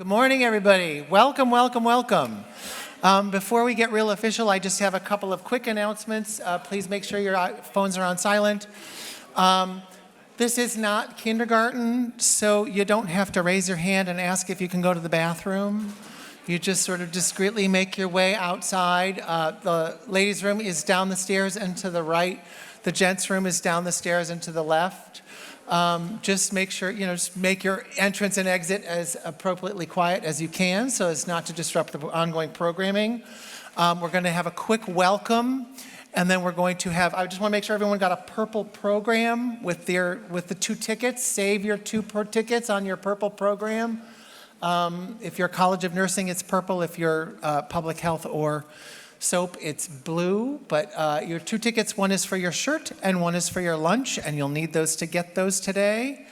Good morning, everybody. Welcome, welcome, welcome. Before we get real official, I just have a couple of quick announcements. Please make sure your phones are on silent. This is not kindergarten, so you don't have to raise your hand and ask if you can go to the bathroom. You just sort of discreetly make your way outside. The ladies' room is down the stairs and to the right. The gents' room is down the stairs and to the left. Just make sure, just make your entrance and exit as appropriately quiet as you can so as not to disrupt the ongoing programming. We're going to have a quick welcome, and then we're going to have, I just want to make sure everyone got a purple program with the 2 tickets. Save your 2 tickets on your purple program. If you're College of Nursing, it's purple. If you're Public Health or SOAP, it's blue, but your 2 tickets, one is for your shirt and one is for your lunch, and you'll need those to get those today.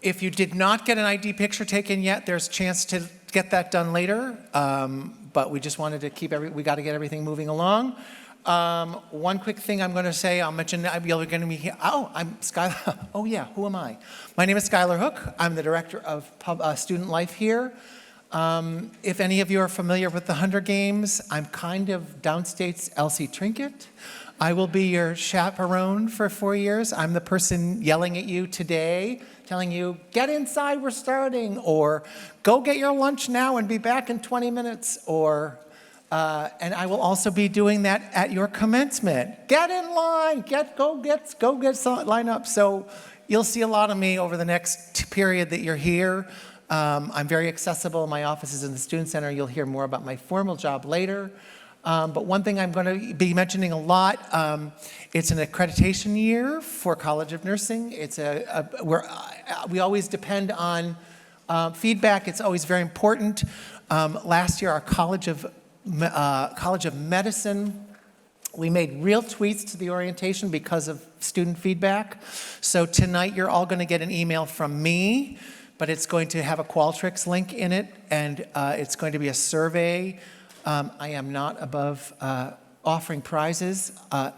If you did not get an ID picture taken yet, there's a chance to get that done later, but we just wanted to we got to get everything moving along. One quick thing I'm going to say, I'll mention you're going to be here. Oh, I'm Skylar. Oh yeah, who am I? My name is Skylar Hook. I'm the Director of Student Life here. If any of you are familiar with the Hunger Games, I'm kind of Downstate's Elsie Trinket. I will be your chaperone for 4 years. I'm the person yelling at you today, telling you, get inside, we're starting, or go get your lunch now and be back in 20 minutes, or, and I will also be doing that at your commencement. Get in line, line up. So you'll see a lot of me over the next period that you're here. I'm very accessible. My office is in the Student Center. You'll hear more about my formal job later. But one thing I'm going to be mentioning a lot, it's an accreditation year for College of Nursing. It's we always depend on feedback. It's always very important. Last year, our College of Medicine, we made real tweaks to the orientation because of student feedback. So tonight, you're all going to get an email from me, but it's going to have a Qualtrics link in it, and it's going to be a survey. I am not above offering prizes. Call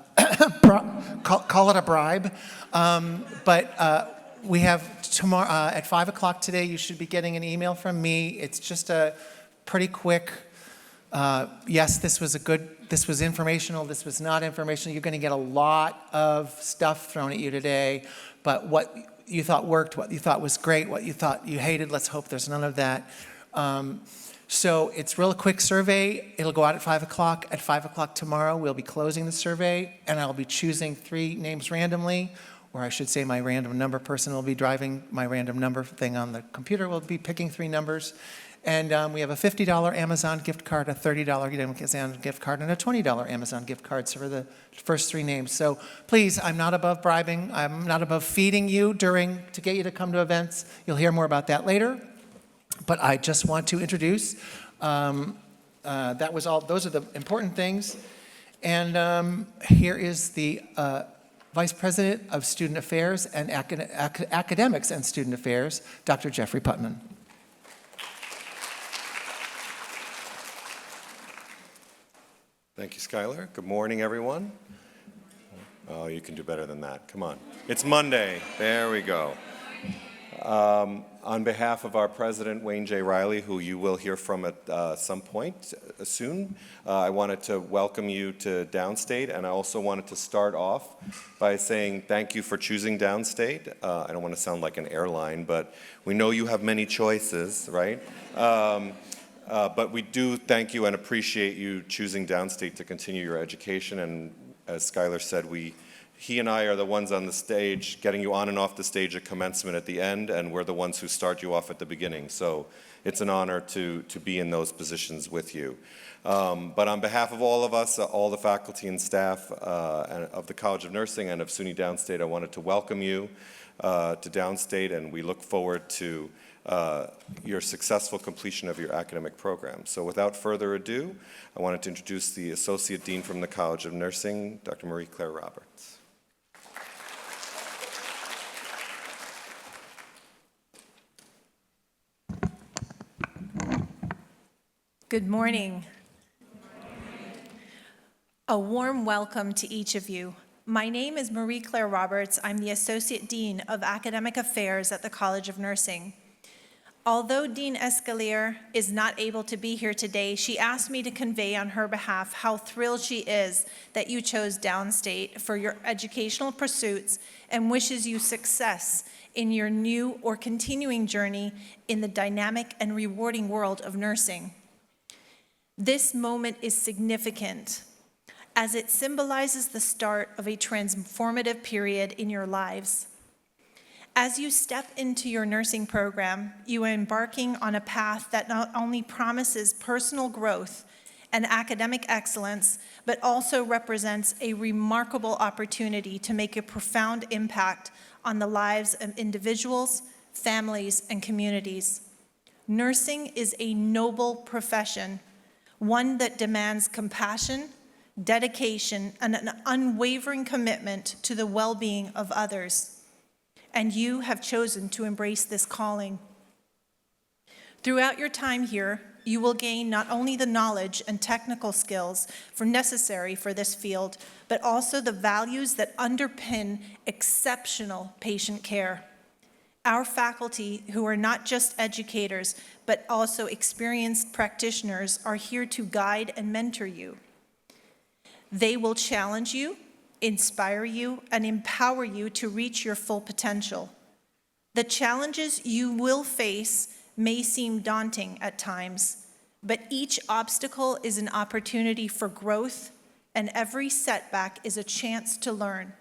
it a bribe. But we have tomorrow at 5 o'clock today, you should be getting an email from me. It's just a pretty quick, yes, this was informational, this was not informational. You're going to get a lot of stuff thrown at you today, but what you thought worked, what you thought was great, what you thought you hated, let's hope there's none of that. So it's a real quick survey. It'll go out at 5 o'clock. At 5 o'clock tomorrow, we'll be closing the survey, and I'll be choosing 3 names randomly, or I should say my random number person will be driving my random number thing on the computer. We'll be picking 3 numbers. And we have a $50 Amazon gift card, a $30 Amazon gift card, and a $20 Amazon gift card for the first 3 names. So please, I'm not above bribing. I'm not above feeding you to get you to come to events. You'll hear more about that later. But I just want to introduce, that was all, those are the important things. And here is the Vice President of Student Affairs and Academics and Student Affairs, Dr. Jeffrey Putman. Thank you, Skylar. Good morning, everyone. Oh, you can do better than that. Come on. It's Monday. There we go. On behalf of our president, Wayne J. Riley, who you will hear from at some point soon, I wanted to welcome you to Downstate, and I also wanted to start off by saying thank you for choosing Downstate. I don't want to sound like an airline, but we know you have many choices, right? But we do thank you and appreciate you choosing Downstate to continue your education. And as Skylar said, he and I are the ones on the stage, getting you on and off the stage at commencement at the end, and we're the ones who start you off at the beginning. So it's an honor to be in those positions with you. But on behalf of all of us, all the faculty and staff of the College of Nursing and of SUNY Downstate, I wanted to welcome you to Downstate, and we look forward to your successful completion of your academic program. So without further ado, I wanted to introduce the Associate Dean from the College of Nursing, Dr. Marie-Claire Roberts. Good morning. A warm welcome to each of you. My name is Marie-Claire Roberts. I'm the Associate Dean of Academic Affairs at the College of Nursing. Although Dean Escalier is not able to be here today, she asked me to convey on her behalf how thrilled she is that you chose Downstate for your educational pursuits and wishes you success in your new or continuing journey in the dynamic and rewarding world of nursing. This moment is significant as it symbolizes the start of a transformative period in your lives. As you step into your nursing program, you are embarking on a path that not only promises personal growth and academic excellence, but also represents a remarkable opportunity to make a profound impact on the lives of individuals, families, and communities. Nursing is a noble profession, one that demands compassion, dedication, and an unwavering commitment to the well-being of others. And you have chosen to embrace this calling. Throughout your time here, you will gain not only the knowledge and technical skills necessary for this field, but also the values that underpin exceptional patient care. Our faculty, who are not just educators, but also experienced practitioners, are here to guide and mentor you. They will challenge you, inspire you, and empower you to reach your full potential. The challenges you will face may seem daunting at times, but each obstacle is an opportunity for growth, and every setback is a chance to learn.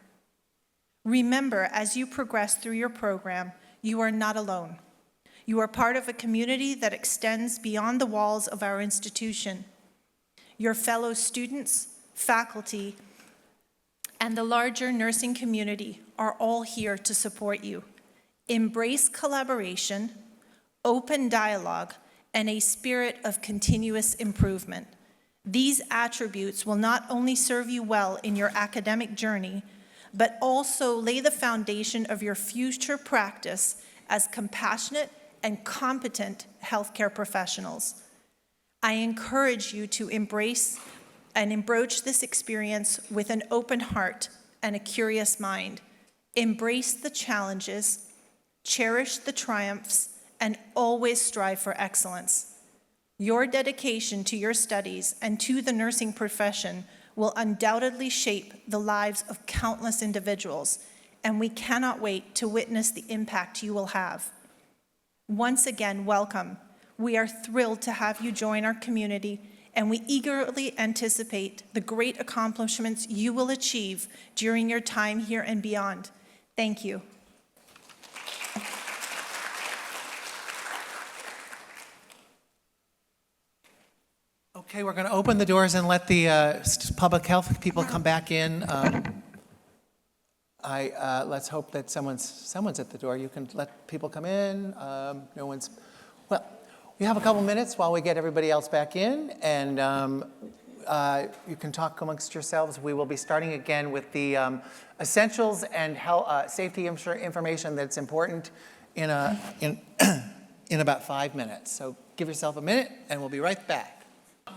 Remember, as you progress through your program, you are not alone. You are part of a community that extends beyond the walls of our institution. Your fellow students, faculty, and the larger nursing community are all here to support you. Embrace collaboration, open dialogue, and a spirit of continuous improvement. These attributes will not only serve you well in your academic journey, but also lay the foundation of your future practice as compassionate and competent healthcare professionals. I encourage you to embrace and embroach this experience with an open heart and a curious mind. Embrace the challenges, cherish the triumphs, and always strive for excellence. Your dedication to your studies and to the nursing profession will undoubtedly shape the lives of countless individuals, and we cannot wait to witness the impact you will have. Once again, welcome. We are thrilled to have you join our community, and we eagerly anticipate the great accomplishments you will achieve during your time here and beyond. Thank you. Okay, we're going to open the doors and let the public health people come back in. Let's hope that someone's at the door. You can let people come in. No one's. Well, we have a couple minutes while we get everybody else back in, and you can talk amongst yourselves. We will be starting again with the essentials and health, safety information that's important in about 5 minutes. So give yourself a minute, and we'll be right back.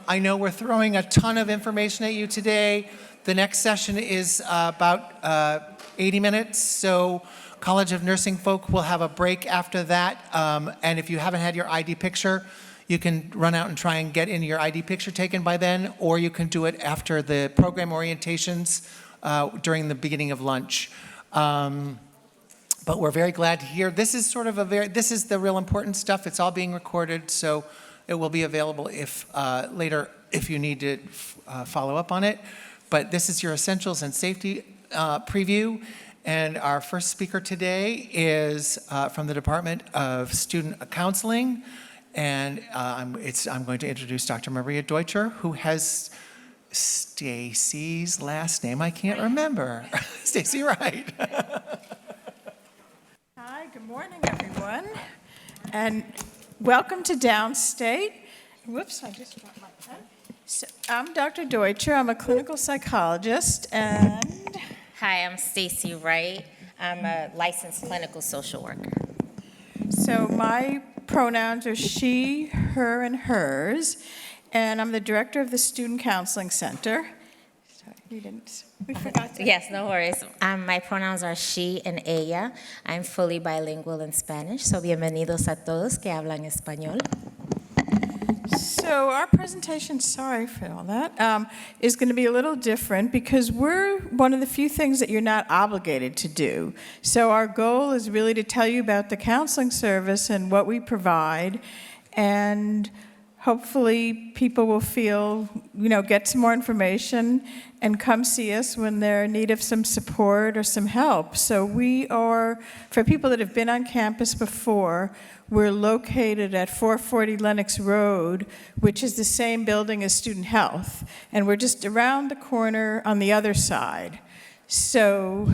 I know we're throwing a ton of information at you today. The next session is about 80 minutes, so College of Nursing folk will have a break after that. And if you haven't had your ID picture, you can run out and try and get in your ID picture taken by then, or you can do it after the program orientations during the beginning of lunch. But we're very glad to hear. This is sort of this is the real important stuff. It's all being recorded, so it will be available if later if you need to follow up on it. But this is your essentials and safety preview. And our first speaker today is from the Department of Student Counseling. And I'm going to introduce Dr. Maria Deutscher, who has Stacy's last name. I can't remember. Stacy Wright. Hi, good morning, everyone. And welcome to Downstate. Whoops, I just dropped my pen. So, I'm Dr. Deutscher. I'm a clinical psychologist, and Hi, I'm Stacy Wright. I'm a licensed clinical social worker. so my pronouns are she, her, and hers, and I'm the director of the Student Counseling Center. Sorry. We forgot to. Yes, no worries. My pronouns are she and ella. I'm fully bilingual in Spanish, so bienvenidos a todos que hablan español. So our presentation, sorry for all that, is going to be a little different because we're one of the few things that you're not obligated to do. So our goal is really to tell you about the counseling service and what we provide, and hopefully people will feel, get some more information and come see us when they're in need of some support or some help. So we are, for people that have been on campus before, we're located at 440 Lenox Road, which is the same building as Student Health. And we're just around the corner on the other side. So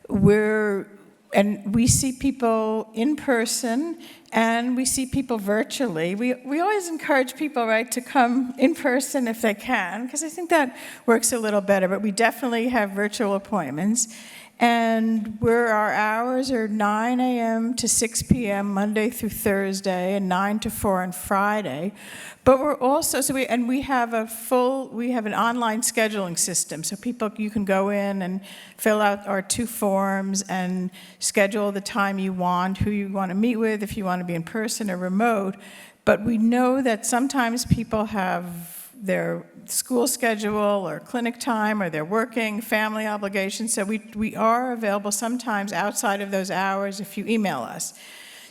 we see people in person and we see people virtually. We always encourage people, right, to come in person if they can, because I think that works a little better, but we definitely have virtual appointments. And our hours are 9 a.m. to 6 p.m. Monday through Thursday, and 9 to 4 on Friday. But we're also, we have an online scheduling system. So you can go in and fill out our 2 forms and schedule the time you want, who you want to meet with, if you want to be in person or remote. But we know that sometimes people have their school schedule or clinic time, or they're working, family obligations. So we are available sometimes outside of those hours if you email us.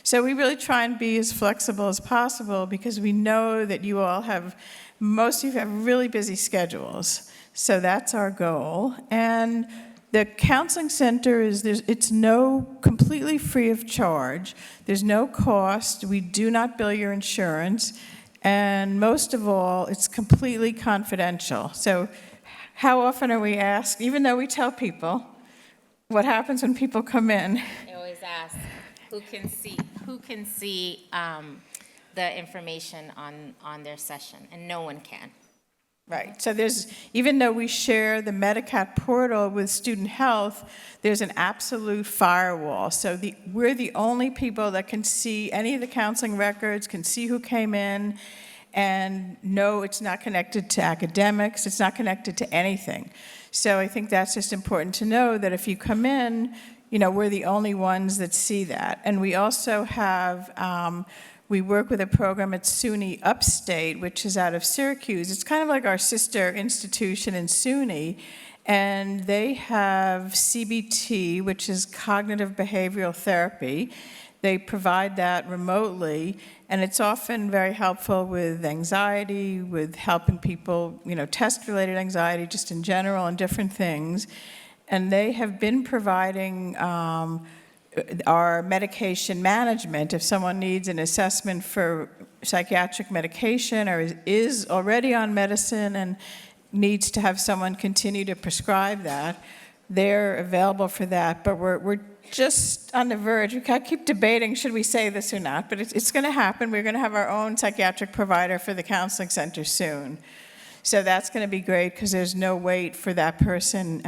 So we really try and be as flexible as possible because we know that most of you have really busy schedules. So that's our goal. And the counseling center it's completely free of charge. There's no cost. We do not bill your insurance. And most of all, it's completely confidential. So how often are we asked, even though we tell people, what happens when people come in? I always ask who can see the information on their session, and no one can. Right. So even though we share the Medicat portal with Student Health, there's an absolute firewall. So we're the only people that can see any of the counseling records, can see who came in, and no, it's not connected to academics, it's not connected to anything. So I think that's just important to know that if you come in, we're the only ones that see that. And we also have, we work with a program at SUNY Upstate, which is out of Syracuse. It's kind of like our sister institution in SUNY, and they have CBT, which is cognitive behavioral therapy. They provide that remotely, and it's often very helpful with anxiety, with helping people, test-related anxiety just in general and different things. And they have been providing our medication management. If someone needs an assessment for psychiatric medication or is already on medicine and needs to have someone continue to prescribe that, they're available for that. But we're just on the verge. I keep debating, should we say this or not, but it's going to happen. We're going to have our own psychiatric provider for the counseling center soon. So that's going to be great because there's no wait for that person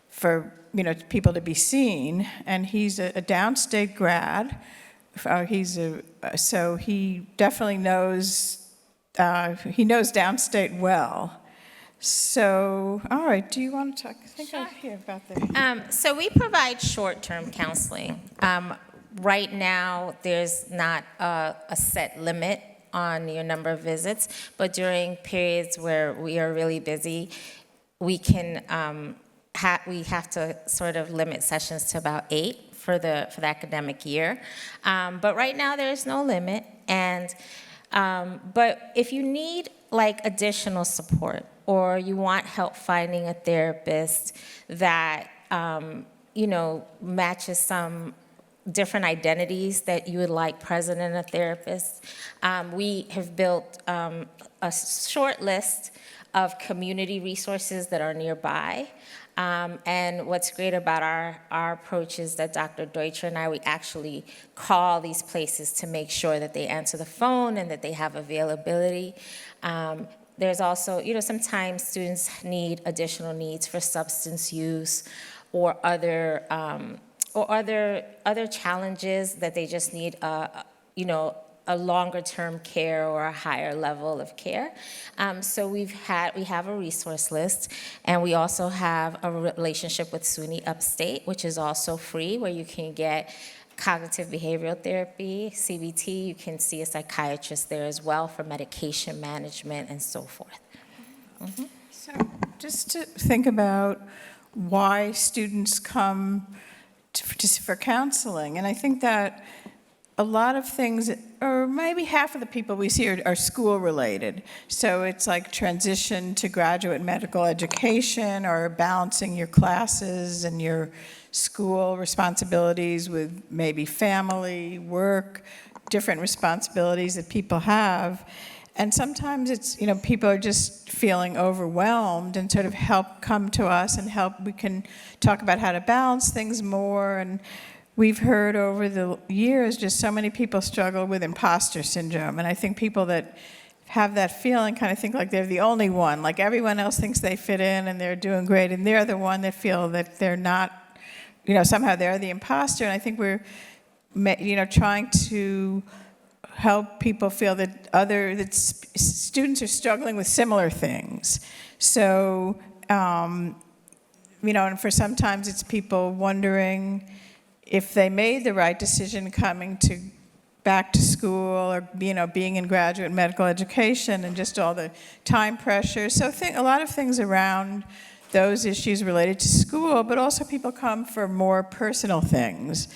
for people to be seen. And he's a downstate grad. So he definitely knows downstate well. So, all right, do you want to talk? I think I hear about that. So we provide short-term counseling. Right now, there's not a set limit on your number of visits, but during periods where we are really busy, we can we have to sort of limit sessions to about 8 for the academic year. But right now, there's no limit, and but if you need additional support, or you want help finding a therapist that, matches some different identities that you would like present in a therapist, we have built a short list of community resources that are nearby. And what's great about our approach is that Dr. Deutscher and we actually call these places to make sure that they answer the phone and that they have availability. There's also, sometimes students need additional needs for substance use or other challenges that they just need, a longer-term care or a higher level of care. So we have a resource list, and we also have a relationship with SUNY Upstate, which is also free, where you can get cognitive behavioral therapy, CBT. You can see a psychiatrist there as well for medication management and so forth. So just to think about why students come for counseling, and I think that a lot of things, or maybe half of the people we see are school-related. So it's like transition to graduate medical education, or balancing your classes and your school responsibilities with maybe family, work, different responsibilities that people have. And sometimes it's, people are just feeling overwhelmed and sort of come to us and we can talk about how to balance things more. And we've heard over the years just so many people struggle with imposter syndrome. And I think people that have that feeling kind of think like they're the only one, like everyone else thinks they fit in and they're doing great, and they're the one that feel that they're not, somehow they're the imposter. And I think we're, trying to help people feel that students are struggling with similar things. So, and for sometimes it's people wondering if they made the right decision coming back to school, or being in graduate medical education, and just all the time pressure. So a lot of things around those issues related to school, but also people come for more personal things,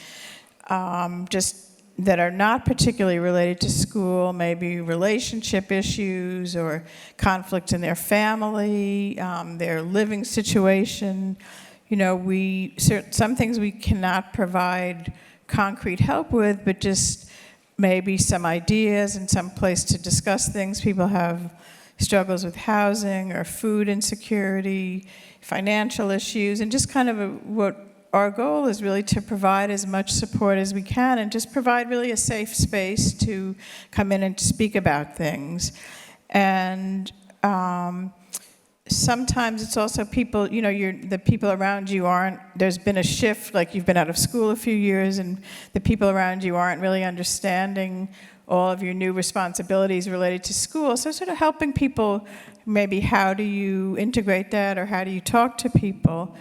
just that are not particularly related to school, maybe relationship issues or conflict in their family, their living situation. Some things we cannot provide concrete help with, but just maybe some ideas and some place to discuss things. People have struggles with housing or food insecurity, financial issues, and just kind of what our goal is really to provide as much support as we can, and just provide really a safe space to come in and speak about things. And sometimes it's also people, the people around you there's been a shift, like you've been out of school a few years, and the people around you aren't really understanding all of your new responsibilities related to school. So sort of helping people, maybe how do you integrate that, or how do you talk to people?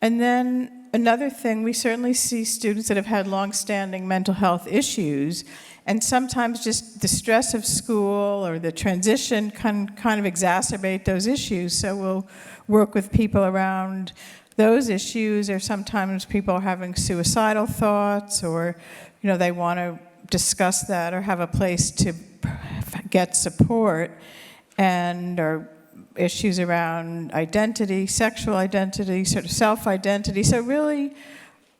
And then another thing, we certainly see students that have had long-standing mental health issues, and sometimes just the stress of school or the transition can kind of exacerbate those issues. So we'll work with people around those issues, or sometimes people are having suicidal thoughts, or they want to discuss that or have a place to get support, or issues around identity, sexual identity, sort of self-identity. So really,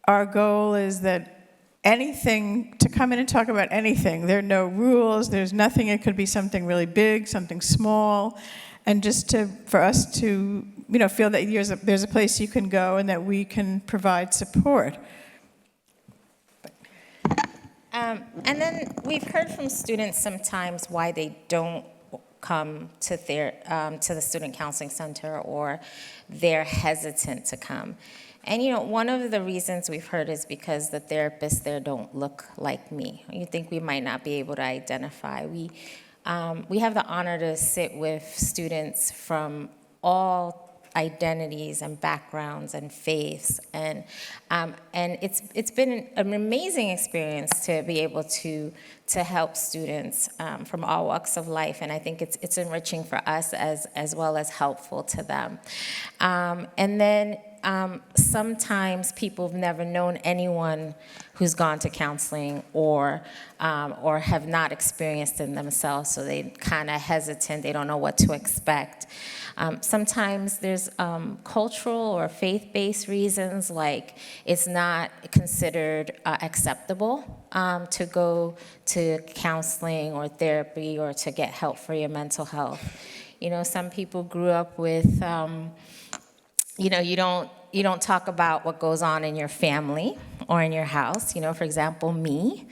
our goal is that to come in and talk about anything. There are no rules, there's nothing. It could be something really big, something small, and just for us to, feel that there's a place you can go and that we can provide support. And then we've heard from students sometimes why they don't come to the Student Counseling Center, or they're hesitant to come. And one of the reasons we've heard is because the therapists there don't look like me. You think we might not be able to identify. We have the honor to sit with students from all identities and backgrounds and faiths, and it's been an amazing experience to be able to help students from all walks of life, and I think it's enriching for us as well as helpful to them. And then sometimes people have never known anyone who's gone to counseling or have not experienced it themselves, so they kind of hesitant. They don't know what to expect. Sometimes there's cultural or faith-based reasons, like it's not considered acceptable to go to counseling or therapy or to get help for your mental health. Some people grew up with you don't talk about what goes on in your family or in your house. For example, me,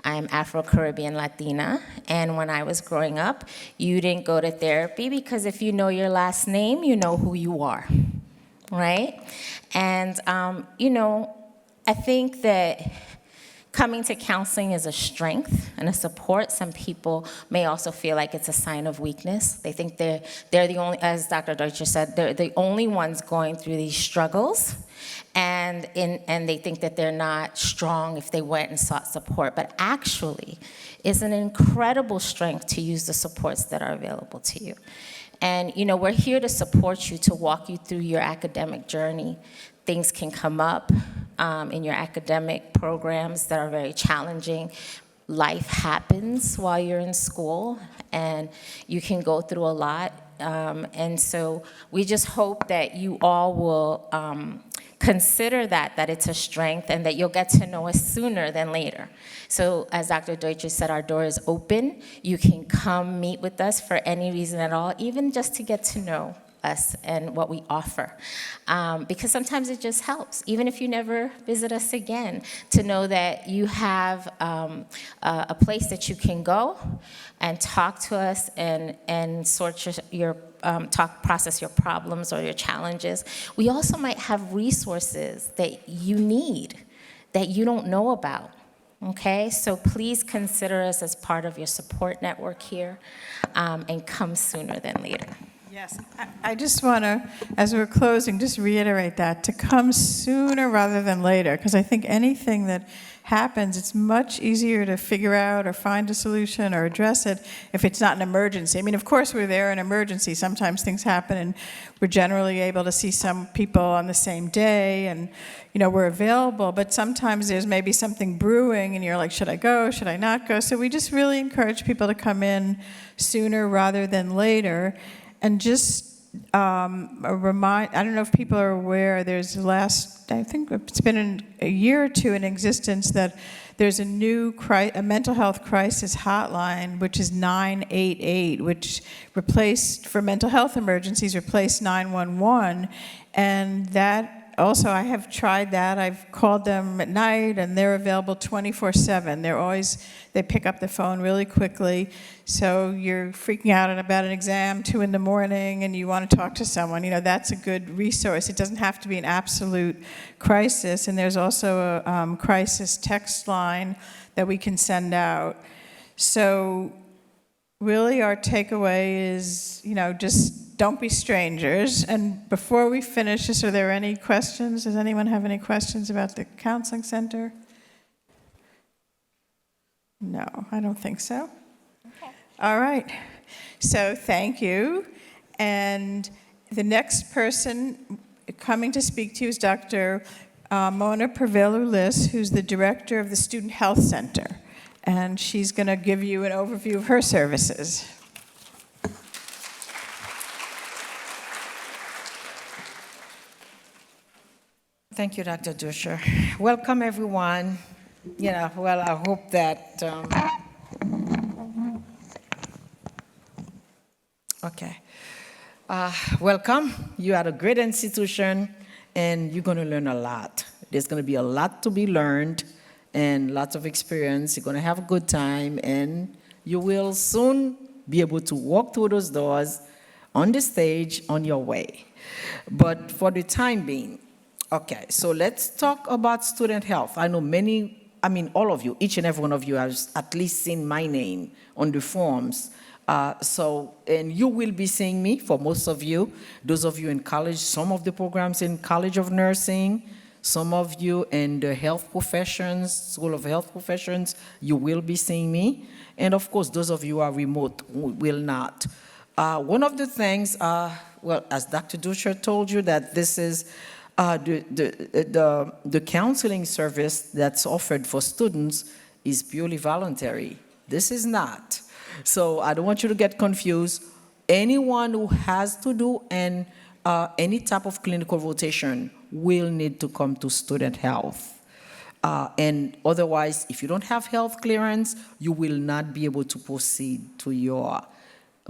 I'm Afro-Caribbean Latina, and when I was growing up, you didn't go to therapy because if you know your last name, you know who you are, right? And, I think that coming to counseling is a strength and a support. Some people may also feel like it's a sign of weakness. They think they're the only, as Dr. Deutscher said, they're the only ones going through these struggles, and they think that they're not strong if they went and sought support. But actually, it's an incredible strength to use the supports that are available to you. And, we're here to support you, to walk you through your academic journey. Things can come up in your academic programs that are very challenging. Life happens while you're in school, and you can go through a lot. And so we just hope that you all will consider that it's a strength, and that you'll get to know us sooner than later. So as Dr. Deutscher said, our door is open. You can come meet with us for any reason at all, even just to get to know us and what we offer. Because sometimes it just helps, even if you never visit us again, to know that you have a place that you can go and talk to us and sort process your problems or your challenges. We also might have resources that you need that you don't know about. Okay, so please consider us as part of your support network here, and come sooner than later. Yes, I just want to, as we're closing, just reiterate that, to come sooner rather than later, because I think anything that happens, it's much easier to figure out or find a solution or address it if it's not an emergency. I mean, of course, we're there in emergency. Sometimes things happen, and we're generally able to see some people on the same day, and, we're available. But sometimes there's maybe something brewing, and you're like, should I go? Should I not go? So we just really encourage people to come in sooner rather than later. And just I don't know if people are aware, I think it's been a year or two in existence, that there's a new a mental health crisis hotline, which is 988, which for mental health emergencies, replaced 911. And that also, I have tried that. I've called them at night, and they're available 24/7. They pick up the phone really quickly. So you're freaking out about an exam, 2 in the morning, and you want to talk to someone. That's a good resource. It doesn't have to be an absolute crisis. And there's also a crisis text line that we can send out. So really, our takeaway is, just don't be strangers. And before we finish this, are there any questions? Does anyone have any questions about the counseling center? No, I don't think so. Okay. All right. So thank you. And the next person coming to speak to you is Dr. Mona Pervelu-Liss, who's the director of the Student Health Center. And she's going to give you an overview of her services. Thank you, Dr. Deutscher. Welcome, everyone. I hope that, okay. Welcome. You are a great institution, and you're going to learn a lot. There's going to be a lot to be learned and lots of experience. You're going to have a good time, and you will soon be able to walk through those doors on the stage on your way. But for the time being, okay, so let's talk about student health. I know all of you, each and every one of you has at least seen my name on the forms. And you will be seeing me, for most of you, those of you in college, some of the programs in College of Nursing, some of you in the health professions, School of Health Professions, you will be seeing me. And of course, those of you who are remote will not. One of the things, as Dr. Deutscher told you, that this is the counseling service that's offered for students is purely voluntary. This is not. So I don't want you to get confused. Anyone who has to do any type of clinical rotation will need to come to student health. And otherwise, if you don't have health clearance, you will not be able to proceed to your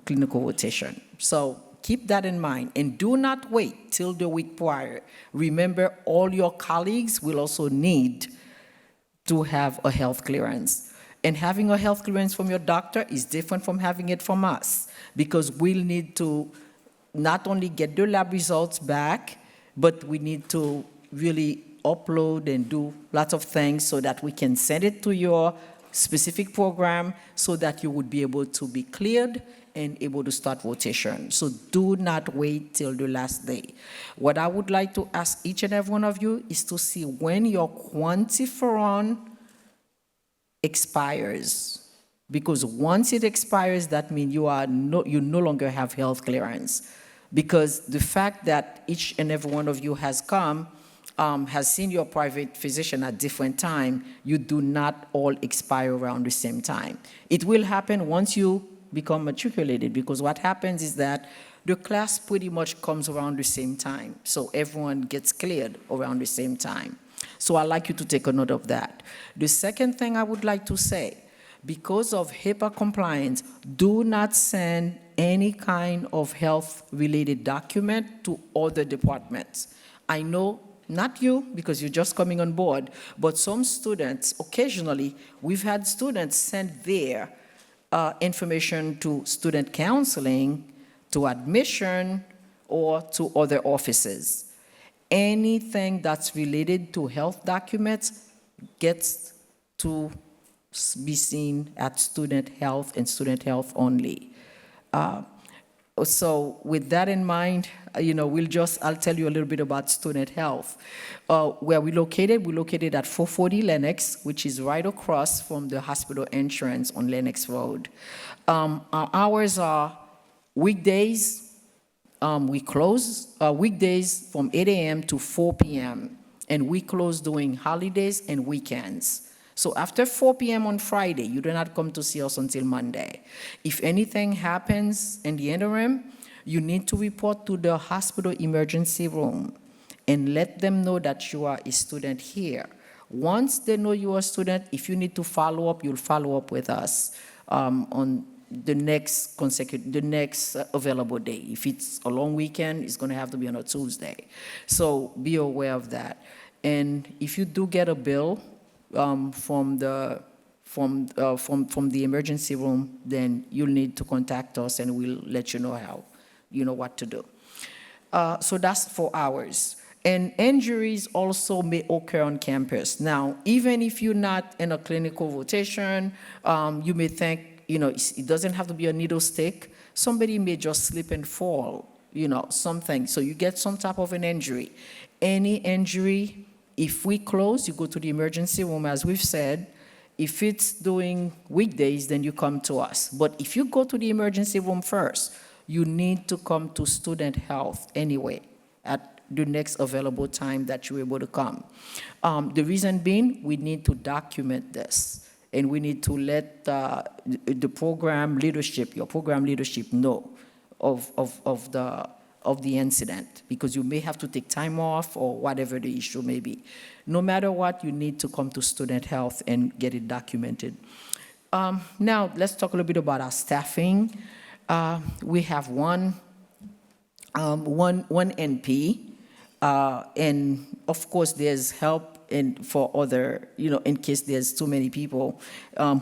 clinical rotation. So keep that in mind, and do not wait till the week prior. Remember, all your colleagues will also need to have a health clearance. And having a health clearance from your doctor is different from having it from us, because we'll need to not only get the lab results back, but we need to really upload and do lots of things so that we can send it to your specific program so that you would be able to be cleared and able to start rotation. So do not wait till the last day. What I would like to ask each and every one of you is to see when your quantiferon expires. Because once it expires, that means you no longer have health clearance. Because the fact that each and every one of you has come, has seen your private physician at different time, you do not all expire around the same time. It will happen once you become matriculated, because what happens is that the class pretty much comes around the same time. So everyone gets cleared around the same time. So I'd like you to take a note of that. The second thing I would like to say, because of HIPAA compliance, do not send any kind of health-related document to other departments. I know, not you, because you're just coming on board, but some students, occasionally, we've had students send their information to student counseling, to admission, or to other offices. Anything that's related to health documents gets to be seen at student health and student health only. So with that in mind, I'll tell you a little bit about student health. Where we're located at 440 Lenox, which is right across from the hospital entrance on Lenox Road. Our hours are weekdays, we close weekdays from 8 a.m. to 4 p.m., and we close during holidays and weekends. So after 4 p.m. on Friday, you do not come to see us until Monday. If anything happens in the interim, you need to report to the hospital emergency room and let them know that you are a student here. Once they know you are a student, if you need to follow up, you'll follow up with us on the next available day. If it's a long weekend, it's going to have to be on a Tuesday. So be aware of that. And if you do get a bill from the emergency room, then you'll need to contact us and we'll let you know what to do. So that's for hours. And injuries also may occur on campus. Now, even if you're not in a clinical rotation, you may think, it doesn't have to be a needle stick. Somebody may just slip and fall, something. So you get some type of an injury. Any injury, if we close, you go to the emergency room, as we've said. If it's during weekdays, then you come to us. But if you go to the emergency room first, you need to come to student health anyway at the next available time that you're able to come. The reason being, we need to document this, and we need to let the program leadership, your program leadership, know of the incident, because you may have to take time off or whatever the issue may be. No matter what, you need to come to student health and get it documented. Now, let's talk a little bit about our staffing. We have one NP, and of course, there's help for other, in case there's too many people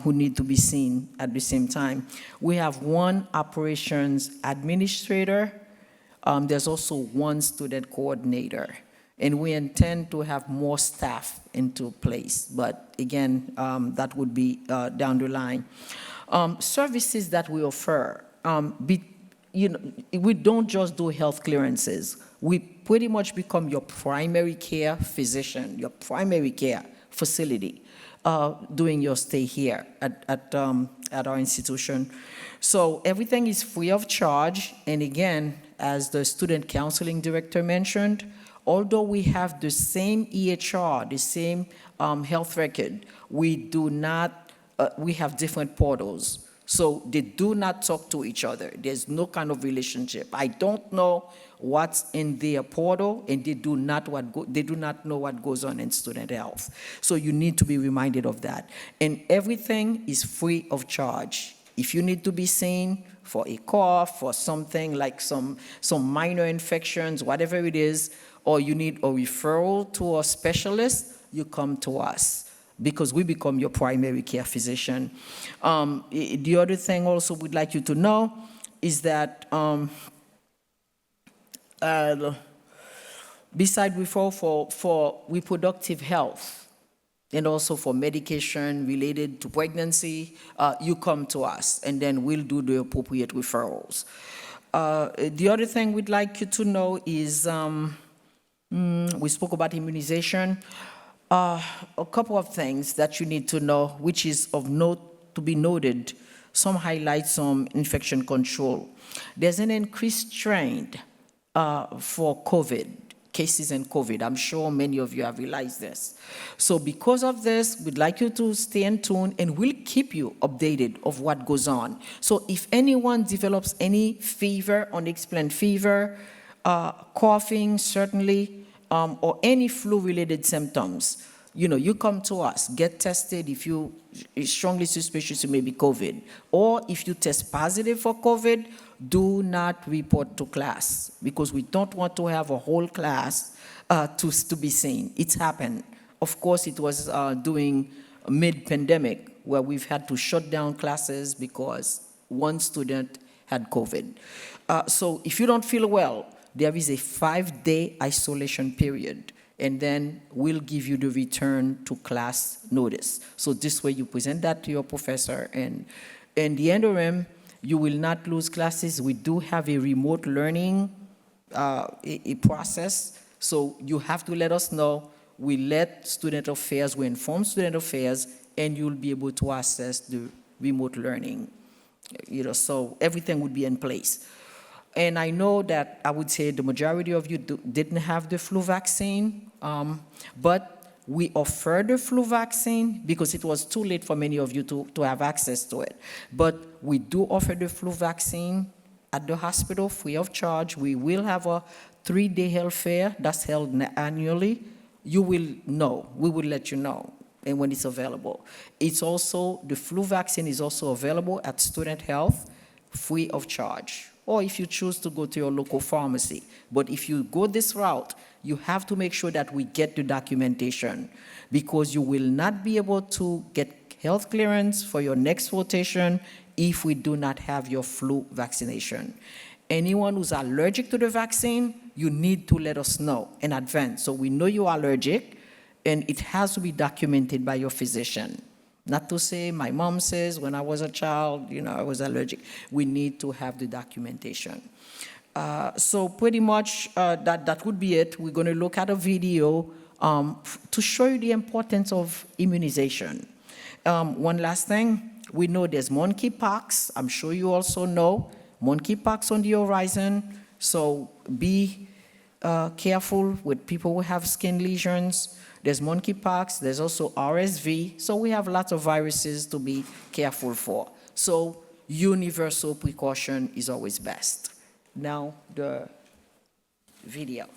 who need to be seen at the same time. We have one operations administrator. There's also one student coordinator, and we intend to have more staff into place, but again, that would be down the line. Services that we offer, we don't just do health clearances. We pretty much become your primary care physician, your primary care facility during your stay here at our institution. So everything is free of charge, and again, as the student counseling director mentioned, although we have the same EHR, the same health record, we have different portals. So they do not talk to each other. There's no kind of relationship. I don't know what's in their portal, and they do not know what goes on in student health. So you need to be reminded of that. And everything is free of charge. If you need to be seen for a cough or something like some minor infections, whatever it is, or you need a referral to a specialist, you come to us, because we become your primary care physician. The other thing also we'd like you to know is that Beside referral for reproductive health and also for medication related to pregnancy, you come to us, and then we'll do the appropriate referrals. The other thing we'd like you to know is, we spoke about immunization. A couple of things that you need to know, which is of note to be noted. Some highlight some infection control. There's an increased trend for COVID, cases in COVID. I'm sure many of you have realized this. So because of this, we'd like you to stay in tune, and we'll keep you updated of what goes on. So if anyone develops any fever, unexplained fever, coughing certainly, or any flu-related symptoms, you come to us, get tested. If you are strongly suspicious it may be COVID, or if you test positive for COVID, do not report to class, because we don't want to have a whole class to be seen. It's happened. Of course, it was during mid-pandemic where we've had to shut down classes because one student had COVID. So if you don't feel well, there is a 5-day isolation period, and then we'll give you the return to class notice. So this way you present that to your professor, and in the interim, you will not lose classes. We do have a remote learning a process, so you have to let us know. We let student affairs, we inform student affairs, and you'll be able to access the remote learning. So everything would be in place. And I know that I would say the majority of you didn't have the flu vaccine, but we offered the flu vaccine because it was too late for many of you to have access to it. But we do offer the flu vaccine at the hospital free of charge. We will have a 3-day health fair that's held annually. You will know, we will let you know, and when it's available. It's also, the flu vaccine is also available at Student Health free of charge, or if you choose to go to your local pharmacy. But if you go this route, you have to make sure that we get the documentation, because you will not be able to get health clearance for your next rotation if we do not have your flu vaccination. Anyone who's allergic to the vaccine, you need to let us know in advance, so we know you're allergic, and it has to be documented by your physician. Not to say, my mom says when I was a child, I was allergic. We need to have the documentation. So pretty much that would be it. We're going to look at a video to show you the importance of immunization. One last thing, we know there's monkeypox. I'm sure you also know monkeypox on the horizon. So be careful with people who have skin lesions. There's monkeypox, there's also RSV, so we have lots of viruses to be careful for. So universal precaution is always best. Now the video.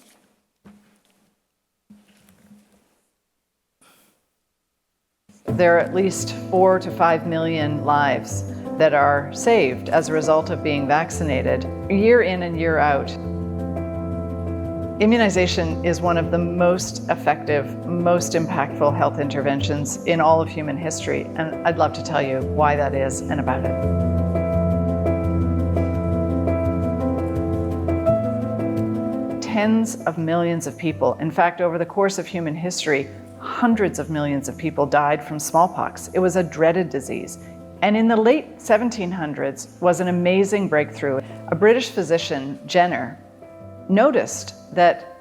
There are at least 4 to 5 million lives that are saved as a result of being vaccinated, year in and year out. Immunization is one of the most effective, most impactful health interventions in all of human history, and I'd love to tell you why that is and about it. Tens of millions of people, in fact, over the course of human history, hundreds of millions of people died from smallpox. It was a dreaded disease. And in the late 1700s was an amazing breakthrough. A British physician, Jenner, noticed that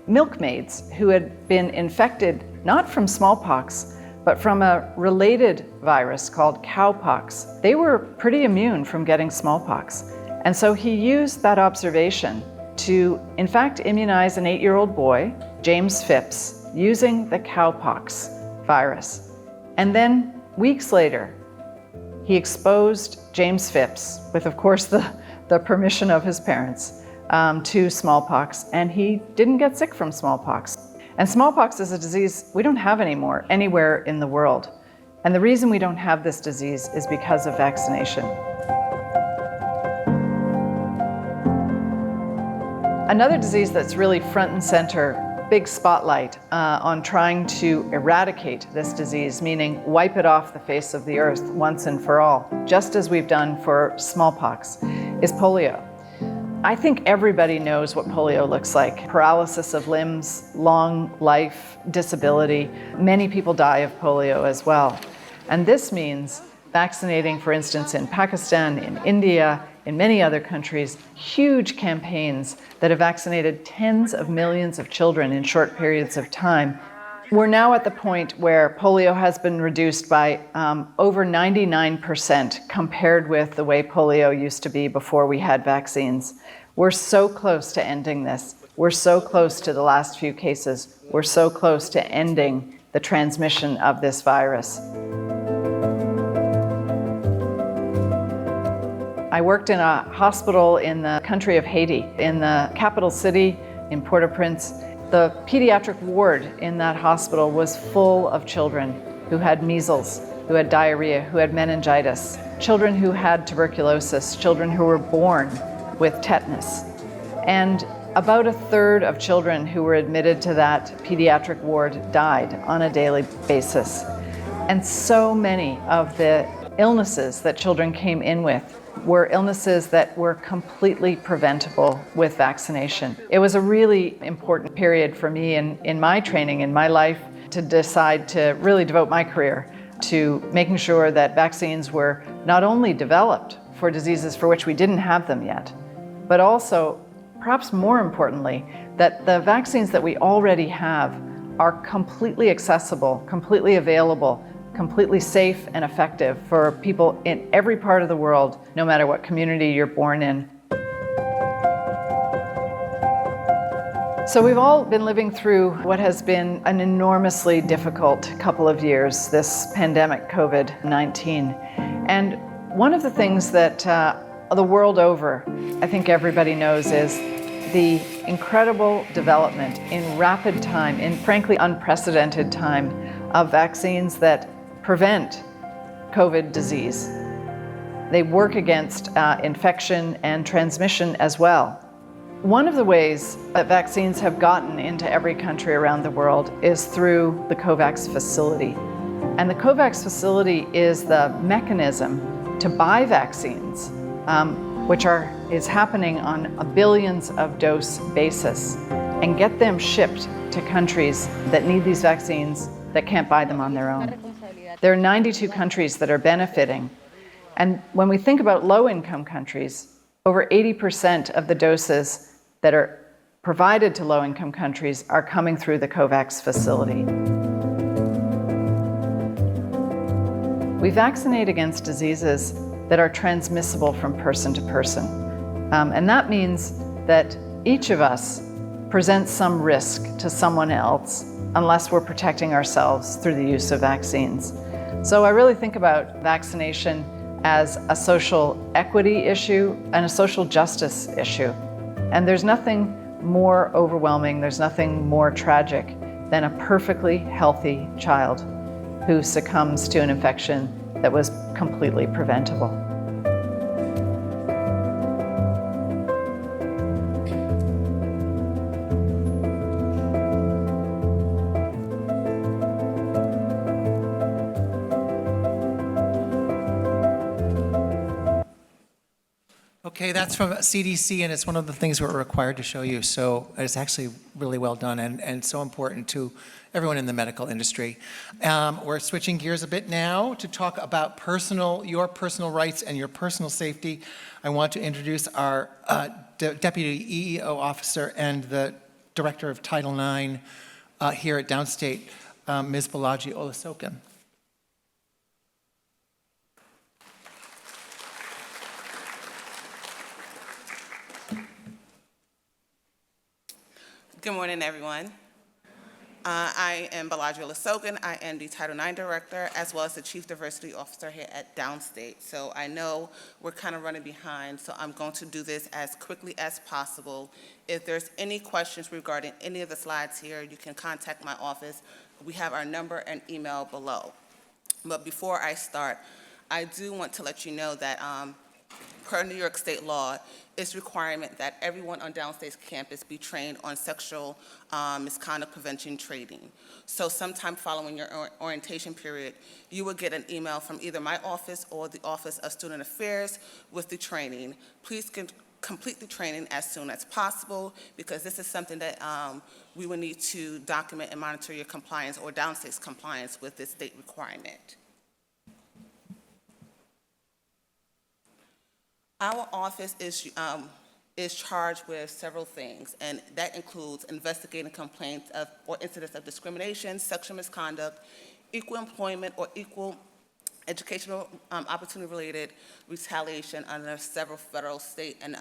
milkmaids who had been infected not from smallpox, but from a related virus called cowpox, they were pretty immune from getting smallpox. And so he used that observation to, in fact, immunize an 8-year-old boy, James Phipps, using the cowpox virus. And then weeks later, he exposed James Phipps, with of course the permission of his parents, to smallpox, and he didn't get sick from smallpox. And smallpox is a disease we don't have anymore anywhere in the world. And the reason we don't have this disease is because of vaccination. Another disease that's really front and center, big spotlight on trying to eradicate this disease, meaning wipe it off the face of the earth once and for all, just as we've done for smallpox, is polio. I think everybody knows what polio looks like. Paralysis of limbs, long life, disability. Many people die of polio as well. And this means vaccinating, for instance, in Pakistan, in India, in many other countries, huge campaigns that have vaccinated tens of millions of children in short periods of time. We're now at the point where polio has been reduced by over 99% compared with the way polio used to be before we had vaccines. We're so close to ending this. We're so close to the last few cases. We're so close to ending the transmission of this virus. I worked in a hospital in the country of Haiti, in the capital city, in Port-au-Prince. The pediatric ward in that hospital was full of children who had measles, who had diarrhea, who had meningitis, children who had tuberculosis, children who were born with tetanus. And about a third of children who were admitted to that pediatric ward died on a daily basis. And so many of the illnesses that children came in with were illnesses that were completely preventable with vaccination. It was a really important period for me in my training, in my life, to decide to really devote my career to making sure that vaccines were not only developed for diseases for which we didn't have them yet, but also, perhaps more importantly, that the vaccines that we already have are completely accessible, completely available, completely safe and effective for people in every part of the world, no matter what community you're born in. So we've all been living through what has been an enormously difficult couple of years, this pandemic, COVID-19. And one of the things that the world over, I think everybody knows, is the incredible development in rapid time, in frankly unprecedented time, of vaccines that prevent COVID disease. They work against infection and transmission as well. One of the ways that vaccines have gotten into every country around the world is through the COVAX facility. And the COVAX facility is the mechanism to buy vaccines, which is happening on a billions of dose basis, and get them shipped to countries that need these vaccines that can't buy them on their own. There are 92 countries that are benefiting. And when we think about low-income countries, over 80% of the doses that are provided to low-income countries are coming through the COVAX facility. We vaccinate against diseases that are transmissible from person to person. And that means that each of us presents some risk to someone else unless we're protecting ourselves through the use of vaccines. So I really think about vaccination as a social equity issue and a social justice issue. And there's nothing more overwhelming, there's nothing more tragic than a perfectly healthy child who succumbs to an infection that was completely preventable. Okay, that's from CDC, and it's one of the things we're required to show you. So it's actually really well done and so important to everyone in the medical industry. We're switching gears a bit now to talk about your personal rights and your personal safety. I want to introduce our Deputy EEO Officer and the Director of Title IX here at Downstate, Ms. Balaji Olusokan. Good morning, everyone. I am Balaji Olusokan. I am the Title IX Director, as well as the Chief Diversity Officer here at Downstate. So I know we're kind of running behind, so I'm going to do this as quickly as possible. If there's any questions regarding any of the slides here, you can contact my office. We have our number and email below. But before I start, I do want to let you know that per New York State law, it's requirement that everyone on Downstate's campus be trained on sexual misconduct prevention training. So sometime following your orientation period, you will get an email from either my office or the Office of Student Affairs with the training. Please complete the training as soon as possible, because this is something that we will need to document and monitor your compliance or Downstate's compliance with this state requirement. Our office is charged with several things, and that includes investigating complaints of or incidents of discrimination, sexual misconduct, equal employment, or equal educational opportunity-related retaliation under several federal, state, and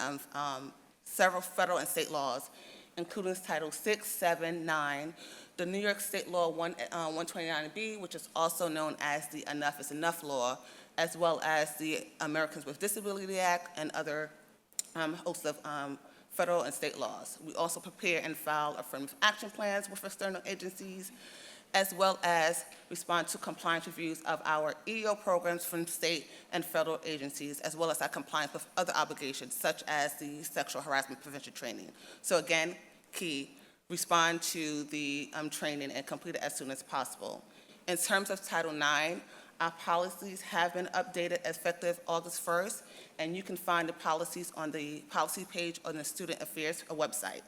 several federal and state laws, including Title 6, 7, 9, the New York State Law 129B, which is also known as the Enough is Enough law, as well as the Americans with Disability Act and other hosts of federal and state laws. We also prepare and file affirmative action plans with external agencies, as well as respond to compliance reviews of our EO programs from state and federal agencies, as well as our compliance with other obligations, such as the sexual harassment prevention training. So again, key, respond to the training and complete it as soon as possible. In terms of Title IX, our policies have been updated effective August 1st, and you can find the policies on the policy page on the Student Affairs website.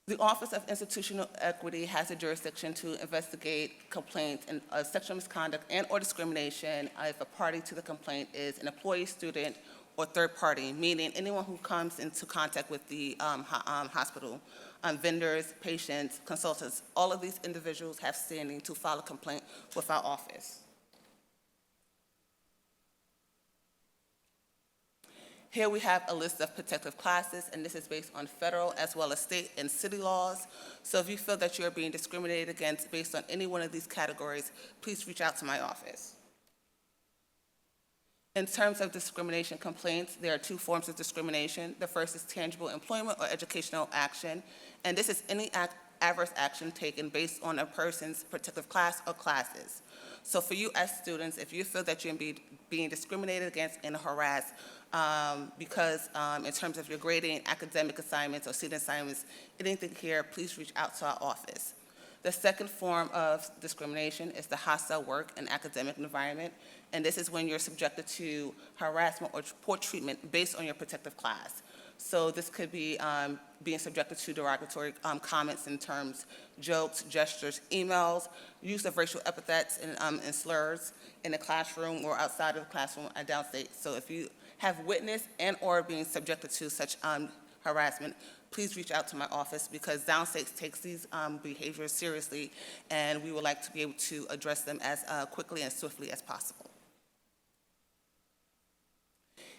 The Office of Institutional Equity has a jurisdiction to investigate complaints of sexual misconduct and or discrimination if a party to the complaint is an employee, student, or third party, meaning anyone who comes into contact with the hospital, vendors, patients, consultants. All of these individuals have standing to file a complaint with our office. Here we have a list of protective classes, and this is based on federal as well as state and city laws. So if you feel that you're being discriminated against based on any one of these categories, please reach out to my office. In terms of discrimination complaints, there are two forms of discrimination. The first is tangible employment or educational action, and this is any adverse action taken based on a person's protective class or classes. So for you as students, if you feel that you're being discriminated against and harassed because in terms of your grading, academic assignments, or student assignments, anything here, please reach out to our office. The second form of discrimination is the hostile work and academic environment, and this is when you're subjected to harassment or poor treatment based on your protective class. So this could be being subjected to derogatory comments in terms, jokes, gestures, emails, use of racial epithets and slurs in the classroom or outside of the classroom at Downstate. So if you have witnessed and or being subjected to such harassment, please reach out to my office, because Downstate takes these behaviors seriously, and we would like to be able to address them as quickly and swiftly as possible.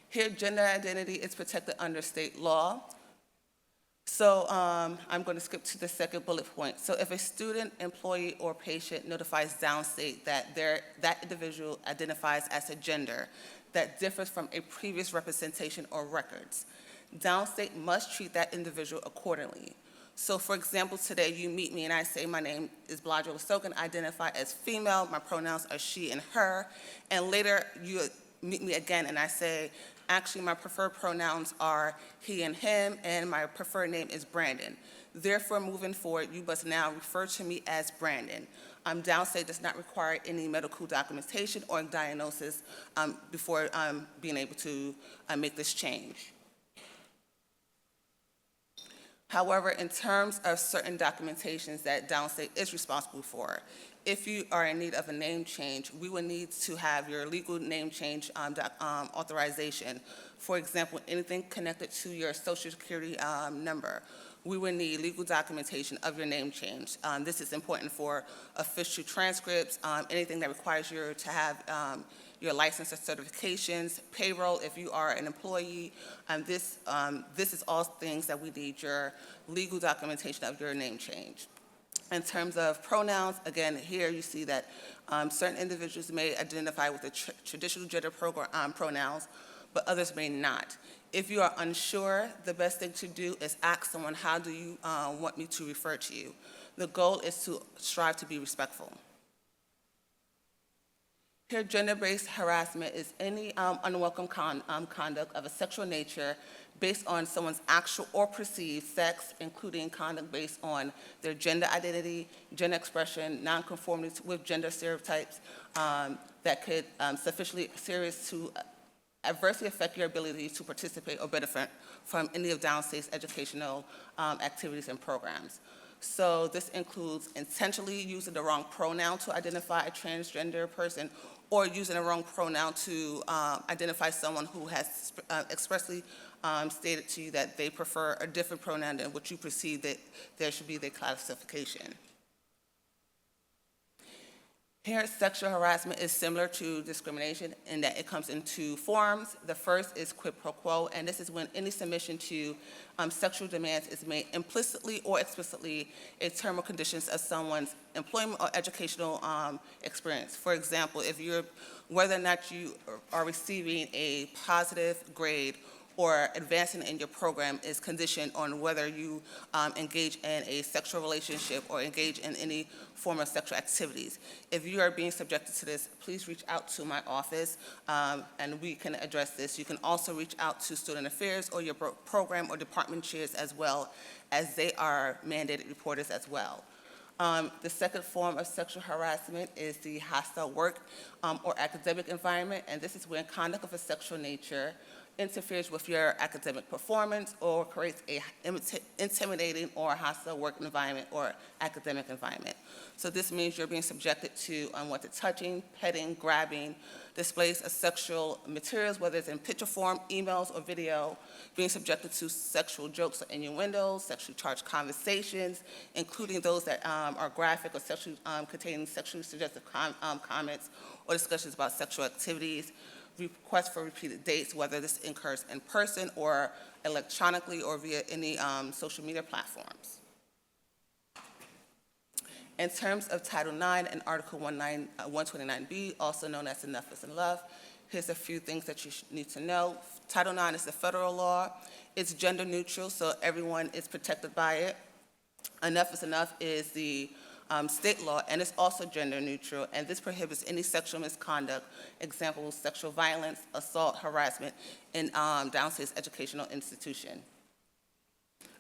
Here, gender identity is protected under state law. So I'm going to skip to the second bullet point. So if a student, employee, or patient notifies Downstate that that individual identifies as a gender that differs from a previous representation or records, Downstate must treat that individual accordingly. So for example, today you meet me and I say my name is Bladra Lasogan, I identify as female, my pronouns are she and her, and later you meet me again and I say, actually my preferred pronouns are he and him, and my preferred name is Brandon. Therefore, moving forward, you must now refer to me as Brandon. Downstate does not require any medical documentation or diagnosis before being able to make this change. However, in terms of certain documentations that Downstate is responsible for, if you are in need of a name change, we will need to have your legal name change authorization. For example, anything connected to your Social Security number, we will need legal documentation of your name change. This is important for official transcripts, anything that requires you to have your license or certifications, payroll if you are an employee. This is all things that we need your legal documentation of your name change. In terms of pronouns, again, here you see that certain individuals may identify with the traditional gender pronouns, but others may not. If you are unsure, the best thing to do is ask someone, how do you want me to refer to you? The goal is to strive to be respectful. Here, gender-based harassment is any unwelcome conduct of a sexual nature based on someone's actual or perceived sex, including conduct based on their gender identity, gender expression, nonconformity with gender stereotypes that could sufficiently serious to adversely affect your ability to participate or benefit from any of Downstate's educational activities and programs. So this includes intentionally using the wrong pronoun to identify a transgender person, or using the wrong pronoun to identify someone who has expressly stated to you that they prefer a different pronoun than what you perceive that there should be their classification. Here, sexual harassment is similar to discrimination in that it comes in two forms. The first is quid pro quo, and this is when any submission to sexual demands is made implicitly or explicitly a term or conditions of someone's employment or educational experience. For example, whether or not you are receiving a positive grade or advancing in your program is conditioned on whether you engage in a sexual relationship or engage in any form of sexual activities. If you are being subjected to this, please reach out to my office and we can address this. You can also reach out to Student Affairs or your program or department chairs as well, as they are mandated reporters as well. The second form of sexual harassment is the hostile work or academic environment, and this is when conduct of a sexual nature interferes with your academic performance or creates a intimidating or hostile work environment or academic environment. So this means you're being subjected to unwanted touching, petting, grabbing, displays of sexual materials, whether it's in picture form, emails, or video, being subjected to sexual jokes or innuendos, sexually charged conversations, including those that are graphic or sexually containing sexually suggestive comments or discussions about sexual activities, requests for repeated dates, whether this occurs in person or electronically or via any social media platforms. In terms of Title IX and Article 129B, also known as Enough is Enough, here's a few things that you need to know. Title IX is the federal law. It's gender neutral, so everyone is protected by it. Enough is Enough is the state law, and it's also gender neutral, and this prohibits any sexual misconduct, example, sexual violence, assault, harassment in Downstate's educational institution.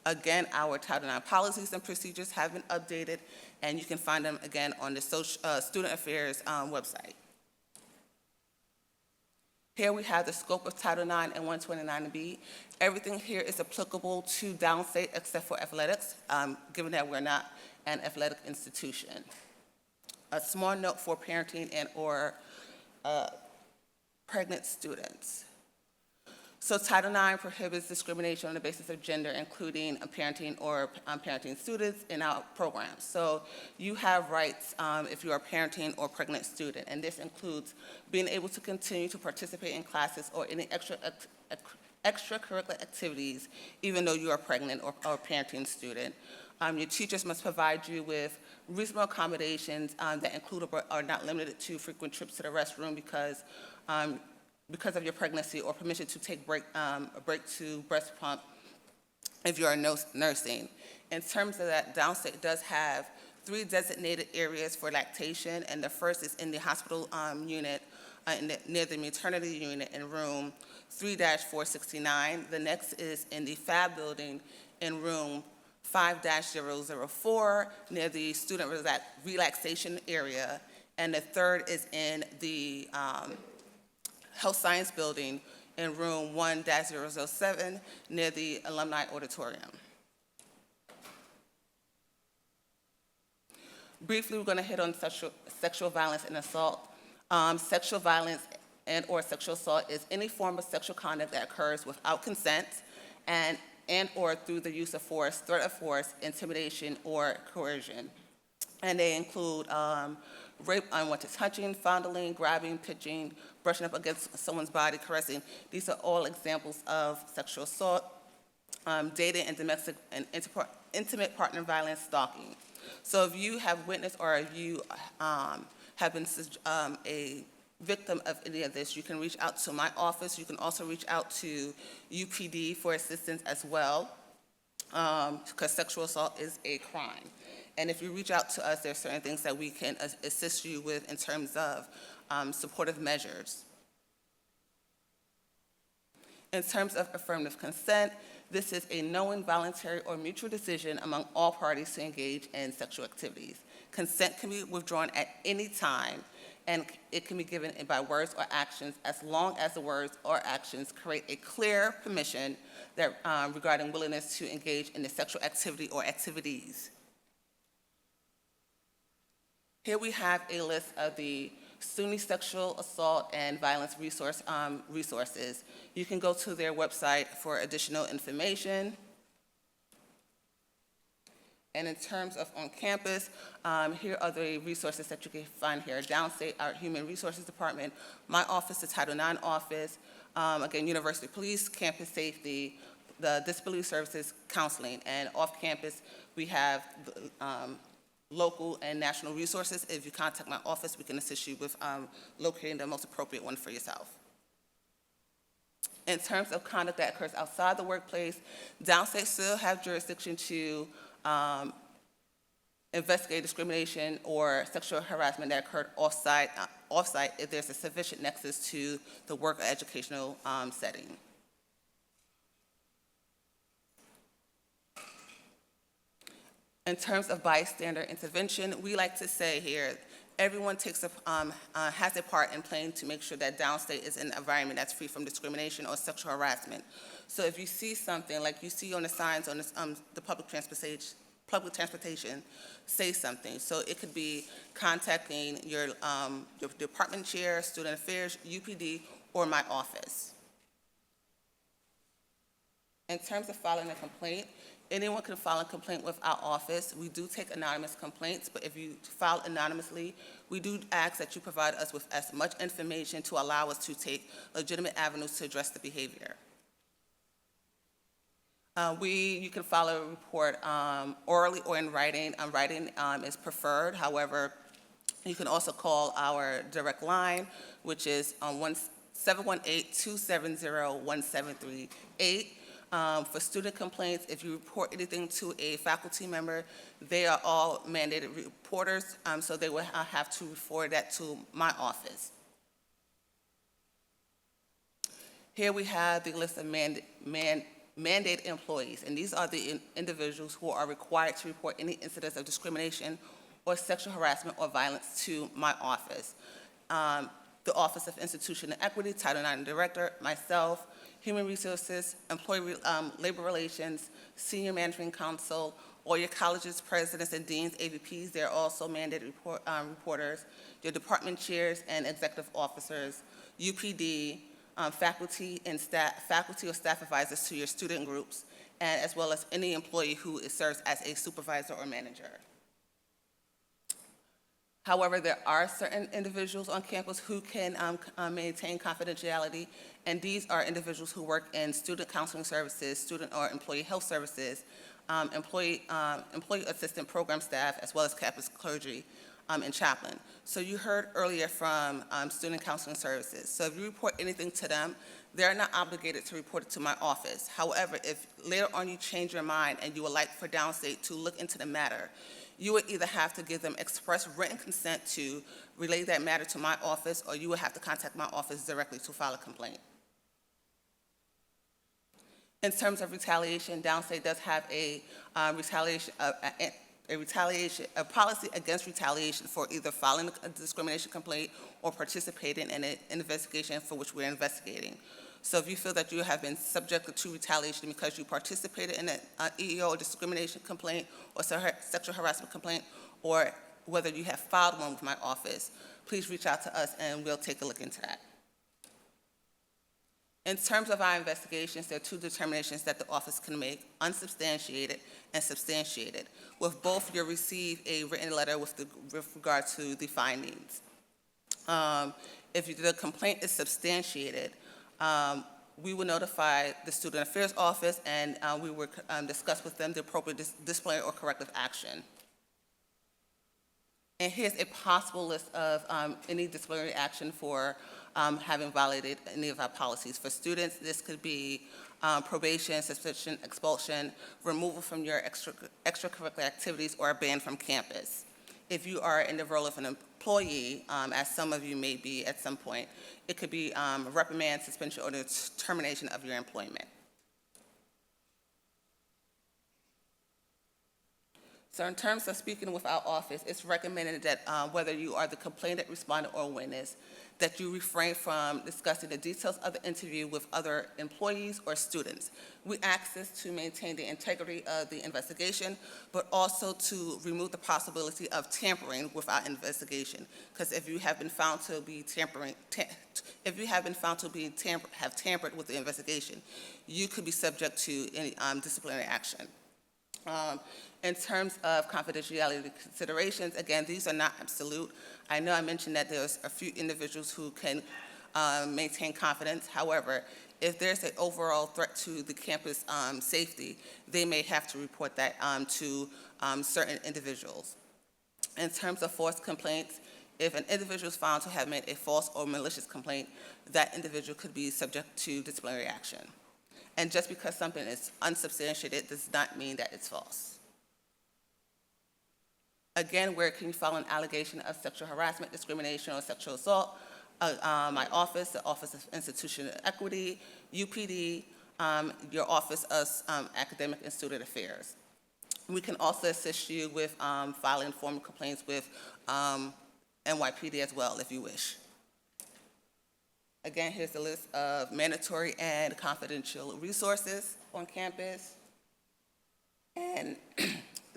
Again, our Title IX policies and procedures have been updated, and you can find them again on the Student Affairs website. Here we have the scope of Title IX and 129B. Everything here is applicable to Downstate except for athletics, given that we're not an athletic institution. A small note for parenting and or pregnant students. So Title IX prohibits discrimination on the basis of gender, including parenting or parenting students in our programs. So you have rights if you are a parenting or pregnant student, and this includes being able to continue to participate in classes or any extracurricular activities, even though you are pregnant or a parenting student. Your teachers must provide you with reasonable accommodations that include or are not limited to frequent trips to the restroom because of your pregnancy, or permission to take a break to breast pump if you are nursing. In terms of that, Downstate does have 3 designated areas for lactation, and the first is in the hospital unit near the maternity unit in room 3-469. The next is in the FAB building in room 5-004 near the student relaxation area, and the third is in the Health Science Building in room 1-007 near the Alumni Auditorium. Briefly, we're going to hit on sexual violence and assault. Sexual violence and or sexual assault is any form of sexual conduct that occurs without consent and or through the use of force, threat of force, intimidation, or coercion. And they include rape, unwanted touching, fondling, grabbing, pitching, brushing up against someone's body, caressing. These are all examples of sexual assault, dating and domestic and intimate partner violence, stalking. So if you have witnessed or if you have been a victim of any of this, you can reach out to my office. You can also reach out to UPD for assistance as well, because sexual assault is a crime. And if you reach out to us, there are certain things that we can assist you with in terms of supportive measures. In terms of affirmative consent, this is a knowing, voluntary, or mutual decision among all parties to engage in sexual activities. Consent can be withdrawn at any time, and it can be given by words or actions as long as the words or actions create a clear permission that, regarding willingness to engage in the sexual activity or activities. Here we have a list of the SUNY Sexual Assault and Violence resources. You can go to their website for additional information. And in terms of on campus, here are the resources that you can find here. Downstate, our Human Resources Department, my office, the Title IX office, again, University Police, Campus Safety, the Disability Services Counseling, and off campus, we have local and national resources. If you contact my office, we can assist you with locating the most appropriate one for yourself. In terms of conduct that occurs outside the workplace, Downstate still have jurisdiction to investigate discrimination or sexual harassment that occurred off-site if there's a sufficient nexus to the work or educational setting. In terms of bystander intervention, we like to say here, everyone has a part in playing to make sure that Downstate is an environment that's free from discrimination or sexual harassment. So if you see something like you see on the signs on the public transportation, say something. So it could be contacting your department chair, student affairs, UPD, or my office. In terms of filing a complaint, anyone can file a complaint with our office. We do take anonymous complaints, but if you file anonymously, we do ask that you provide us with as much information to allow us to take legitimate avenues to address the behavior. You can file a report orally or in writing. Writing is preferred. However, you can also call our direct line, which is 718-270-1738. For student complaints, if you report anything to a faculty member, they are all mandated reporters, so they will have to forward that to my office. Here we have the list of mandated employees, and these are the individuals who are required to report any incidents of discrimination or sexual harassment or violence to my office. The Office of Institutional Equity, Title IX Director, myself, Human Resources, Employee Labor Relations, Senior Management Council, all your colleges, presidents, and deans, AVPs, they're also mandated reporters, your department chairs and executive officers, UPD, faculty or staff advisors to your student groups, and as well as any employee who serves as a supervisor or manager. However, there are certain individuals on campus who can maintain confidentiality, and these are individuals who work in student counseling services, student or employee health services, employee assistant program staff, as well as campus clergy and chaplain. So you heard earlier from student counseling services. So if you report anything to them, they're not obligated to report it to my office. However, if later on you change your mind and you would like for Downstate to look into the matter, you would either have to give them express written consent to relay that matter to my office, or you would have to contact my office directly to file a complaint. In terms of retaliation, Downstate does have a policy against retaliation for either filing a discrimination complaint or participating in an investigation for which we're investigating. So if you feel that you have been subjected to retaliation because you participated in an EEO or discrimination complaint or sexual harassment complaint, or whether you have filed one with my office, please reach out to us and we'll take a look into that. In terms of our investigations, there are two determinations that the office can make: unsubstantiated and substantiated. With both, you'll receive a written letter with regard to the findings. If the complaint is substantiated, we will notify the Student Affairs Office, and we will discuss with them the appropriate disciplinary or corrective action. And here's a possible list of any disciplinary action for having violated any of our policies. For students, this could be probation, suspension, expulsion, removal from your extracurricular activities, or a ban from campus. If you are in the role of an employee, as some of you may be at some point, it could be reprimand, suspension, or the termination of your employment. So in terms of speaking with our office, it's recommended that whether you are the complainant, respondent, or witness, that you refrain from discussing the details of the interview with other employees or students. We ask this to maintain the integrity of the investigation, but also to remove the possibility of tampering with our investigation. Because if you have been found to be have tampered with the investigation, you could be subject to any disciplinary action. In terms of confidentiality considerations, again, these are not absolute. I know I mentioned that there's a few individuals who can maintain confidence. However, if there's an overall threat to the campus safety, they may have to report that to certain individuals. In terms of false complaints, if an individual is found to have made a false or malicious complaint, that individual could be subject to disciplinary action. And just because something is unsubstantiated does not mean that it's false. Again, where can you file an allegation of sexual harassment, discrimination, or sexual assault? My office, the Office of Institutional Equity, UPD, your Office of Academic and Student Affairs. We can also assist you with filing formal complaints with NYPD as well, if you wish. Again, here's the list of mandatory and confidential resources on campus. And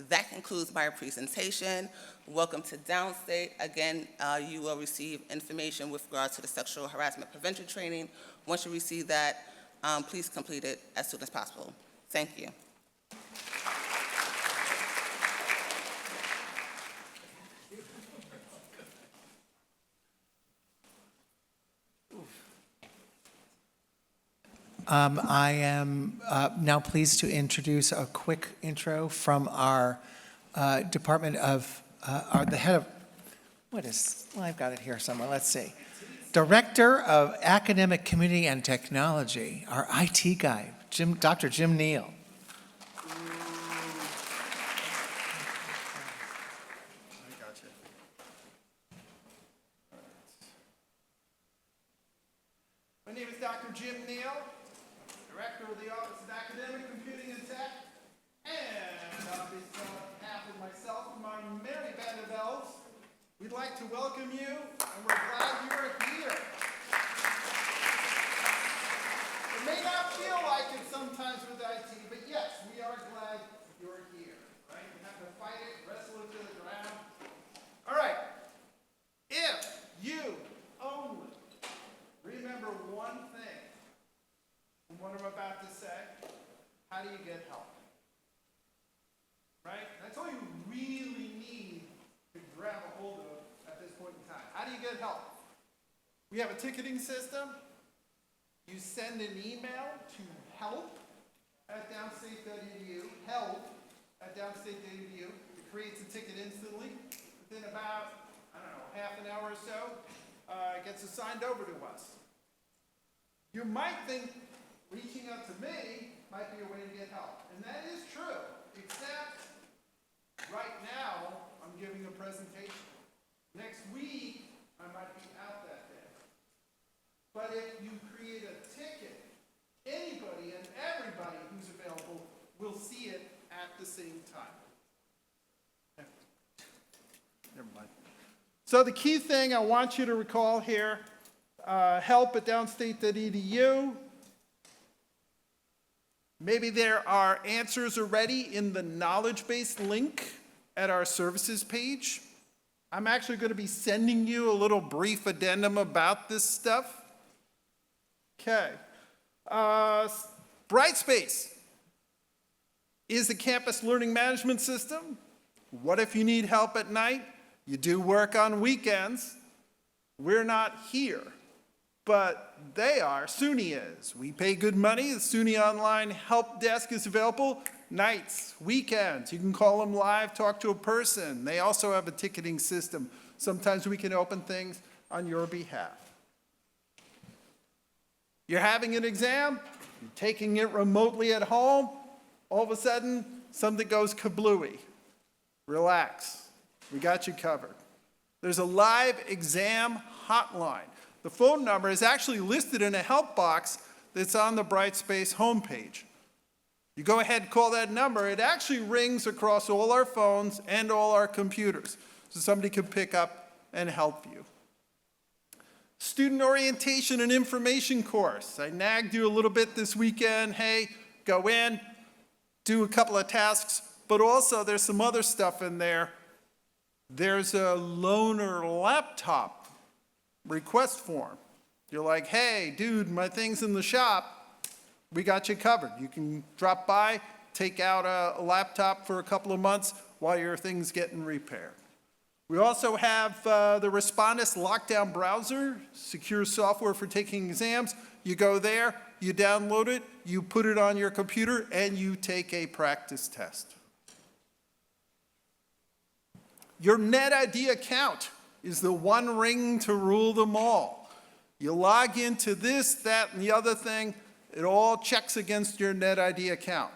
that concludes my presentation. Welcome to Downstate. Again, you will receive information with regards to the sexual harassment prevention training. Once you receive that, please complete it as soon as possible. Thank you. I am now pleased to introduce a quick intro from our Department of, the head of, well, I've got it here somewhere, let's see. Director of Academic Community and Technology, our IT guy, Dr. Jim Neal. My name is Dr. Jim Neal, Director of the Office of Academic Computing and Tech, and on behalf of myself and my merry band of elves, we'd like to welcome you, and we're glad you're here. It may not feel like it sometimes with IT, but yes, we are glad you're here, right? We have to fight it, wrestle it to the ground. All right, if you only remember one thing from what I'm about to say, how do you get help? Right? That's all you really need to grab a hold of at this point in time. How do you get help? We have a ticketing system. You send an email to help@downstate.edu, help@downstate.edu. It creates a ticket instantly. Within about, half an hour or so, it gets assigned over to us. You might think reaching out to me might be a way to get help, and that is true, except right now I'm giving a presentation. Next week I might be out that day. But if you create a ticket, anybody and everybody who's available will see it at the same time. Never mind. So the key thing I want you to recall here, help@downstate.edu. Maybe there are answers already in the knowledge-based link at our services page. I'm actually going to be sending you a little brief addendum about this stuff. Okay. Brightspace is the campus learning management system. What if you need help at night? You do work on weekends. We're not here, but they are. SUNY is. We pay good money. The SUNY Online Help Desk is available nights, weekends. You can call them live, talk to a person. They also have a ticketing system. Sometimes we can open things on your behalf. You're having an exam, you're taking it remotely at home, all of a sudden, something goes kablooey. Relax, we got you covered. There's a live exam hotline. The phone number is actually listed in a help box that's on the Brightspace homepage. You go ahead and call that number, it actually rings across all our phones and all our computers, so somebody can pick up and help you. Student orientation and information course. I nagged you a little bit this weekend. Hey, go in, do a couple of tasks, but also there's some other stuff in there. There's a loaner laptop request form. You're like, hey, dude, my thing's in the shop. We got you covered. You can drop by, take out a laptop for a couple of months while your thing's getting repaired. We also have the Respondus Lockdown Browser, secure software for taking exams. You go there, you download it, you put it on your computer, and you take a practice test. Your NetID account is the one ring to rule them all. You log into this, that, and the other thing, it all checks against your NetID account.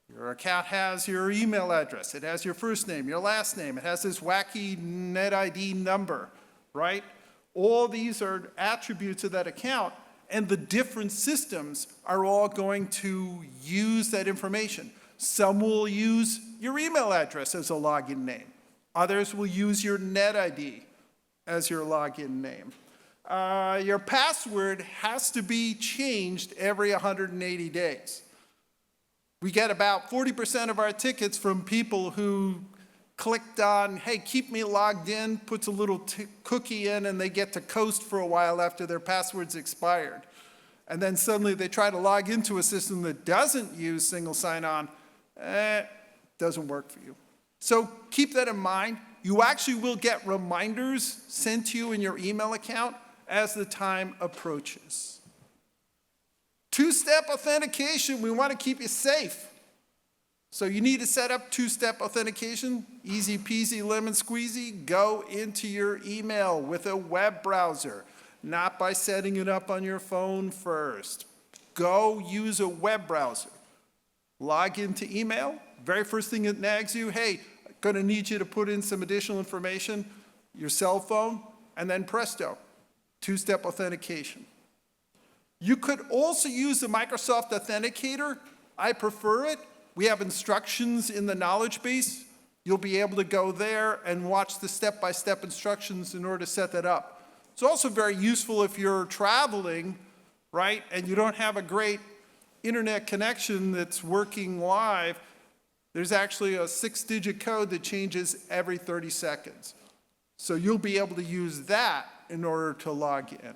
Your account has your email address, it has your first name, your last name, it has this wacky NetID number, right? All these are attributes of that account, and the different systems are all going to use that information. Some will use your email address as a login name. Others will use your NetID as your login name. Your password has to be changed every 180 days. We get about 40% of our tickets from people who clicked on, hey, keep me logged in, puts a little cookie in, and they get to coast for a while after their password's expired. And then suddenly they try to log into a system that doesn't use single sign-on. Doesn't work for you. So keep that in mind. You actually will get reminders sent to you in your email account as the time approaches. Two-step authentication, we want to keep you safe. So you need to set up two-step authentication, easy peasy lemon squeezy. Go into your email with a web browser, not by setting it up on your phone first. Go use a web browser. Log into email, very first thing that nags you, hey, gonna need you to put in some additional information, your cell phone, and then presto, two-step authentication. You could also use the Microsoft Authenticator. I prefer it. We have instructions in the knowledge base. You'll be able to go there and watch the step-by-step instructions in order to set that up. It's also very useful if you're traveling, right, and you don't have a great internet connection that's working live. There's actually a 6-digit code that changes every 30 seconds. So you'll be able to use that in order to log in.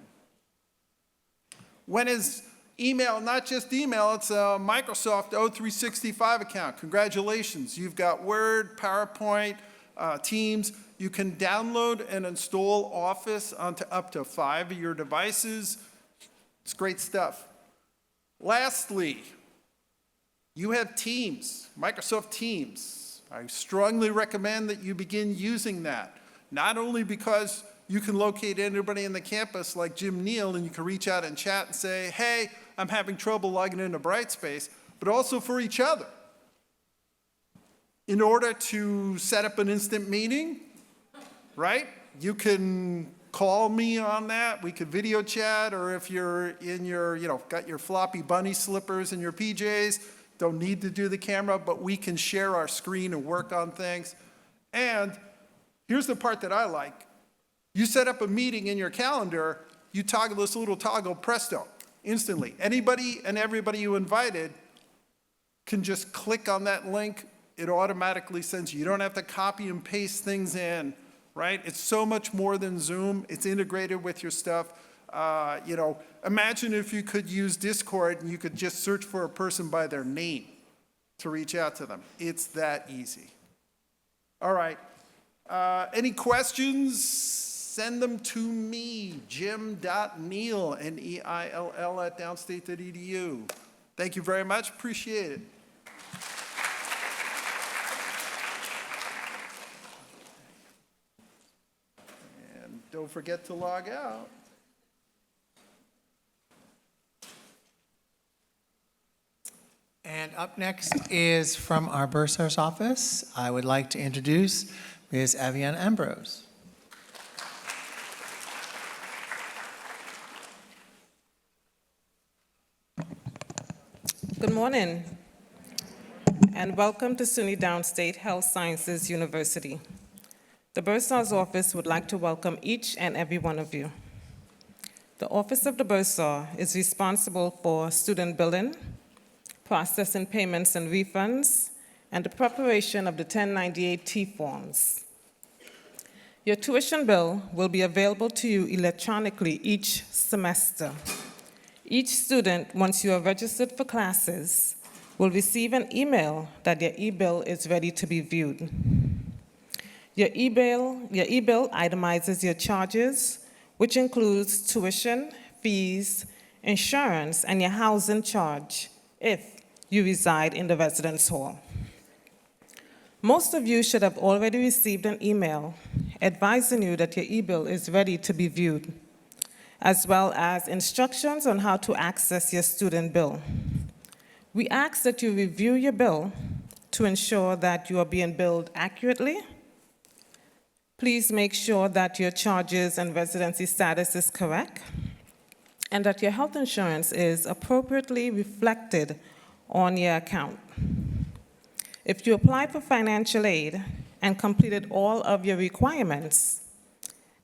When is email not just email, it's a Microsoft O365 account. Congratulations, you've got Word, PowerPoint, Teams. You can download and install Office onto up to 5 of your devices. It's great stuff. Lastly, you have Teams, Microsoft Teams. I strongly recommend that you begin using that, not only because you can locate anybody in the campus like Jim Neal and you can reach out and chat and say, hey, I'm having trouble logging into Brightspace, but also for each other. In order to set up an instant meeting, right? You can call me on that, we could video chat, or if you're in your, got your floppy bunny slippers and your PJs, don't need to do the camera, but we can share our screen and work on things. And here's the part that I like. You set up a meeting in your calendar, you toggle this little toggle, presto, instantly. Anybody and everybody you invited can just click on that link, it automatically sends you. You don't have to copy and paste things in, right? It's so much more than Zoom. It's integrated with your stuff. Imagine if you could use Discord and you could just search for a person by their name to reach out to them. It's that easy. All right. Any questions? Send them to me, jim.neal, N-E-I-L-L @downstate.edu. Thank you very much. Appreciate it. And don't forget to log out. up next is from our bursar's office. I would like to introduce Ms. Avianne Ambrose. Good morning, and welcome to SUNY Downstate Health Sciences University. The Bursar's Office would like to welcome each and every one of you. The Office of the Bursar is responsible for student billing, processing payments and refunds, and the preparation of the 1098-T forms. Your tuition bill will be available to you electronically each semester. Each student, once you are registered for classes, will receive an email that their e-bill is ready to be viewed. Your e-bill itemizes your charges, which includes tuition, fees, insurance, and your housing charge if you reside in the residence hall. Most of you should have already received an email advising you that your e-bill is ready to be viewed, as well as instructions on how to access your student bill. We ask that you review your bill to ensure that you are being billed accurately. Please make sure that your charges and residency status is correct, and that your health insurance is appropriately reflected on your account. If you applied for financial aid and completed all of your requirements,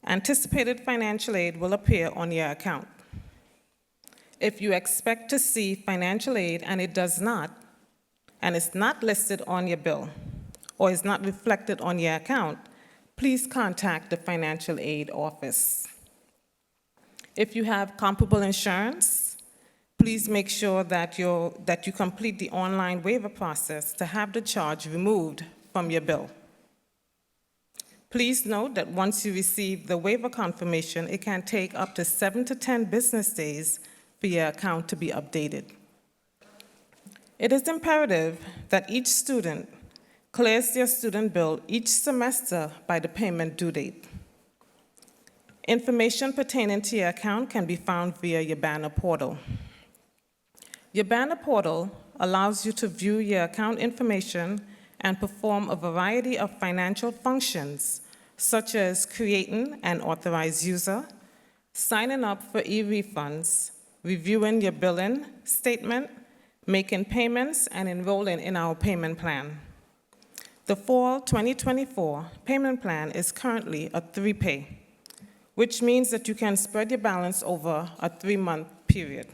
anticipated financial aid will appear on your account. If you expect to see financial aid and it does not, and it's not listed on your bill, or is not reflected on your account, please contact the financial aid office. If you have comparable insurance, please make sure that you complete the online waiver process to have the charge removed from your bill. Please note that once you receive the waiver confirmation, it can take up to 7 to 10 business days for your account to be updated. It is imperative that each student clears their student bill each semester by the payment due date. Information pertaining to your account can be found via your Banner portal. Your Banner portal allows you to view your account information and perform a variety of financial functions, such as creating an authorized user, signing up for e-refunds, reviewing your billing statement, making payments, and enrolling in our payment plan. The fall 2024 payment plan is currently a 3-pay, which means that you can spread your balance over a 3-month period.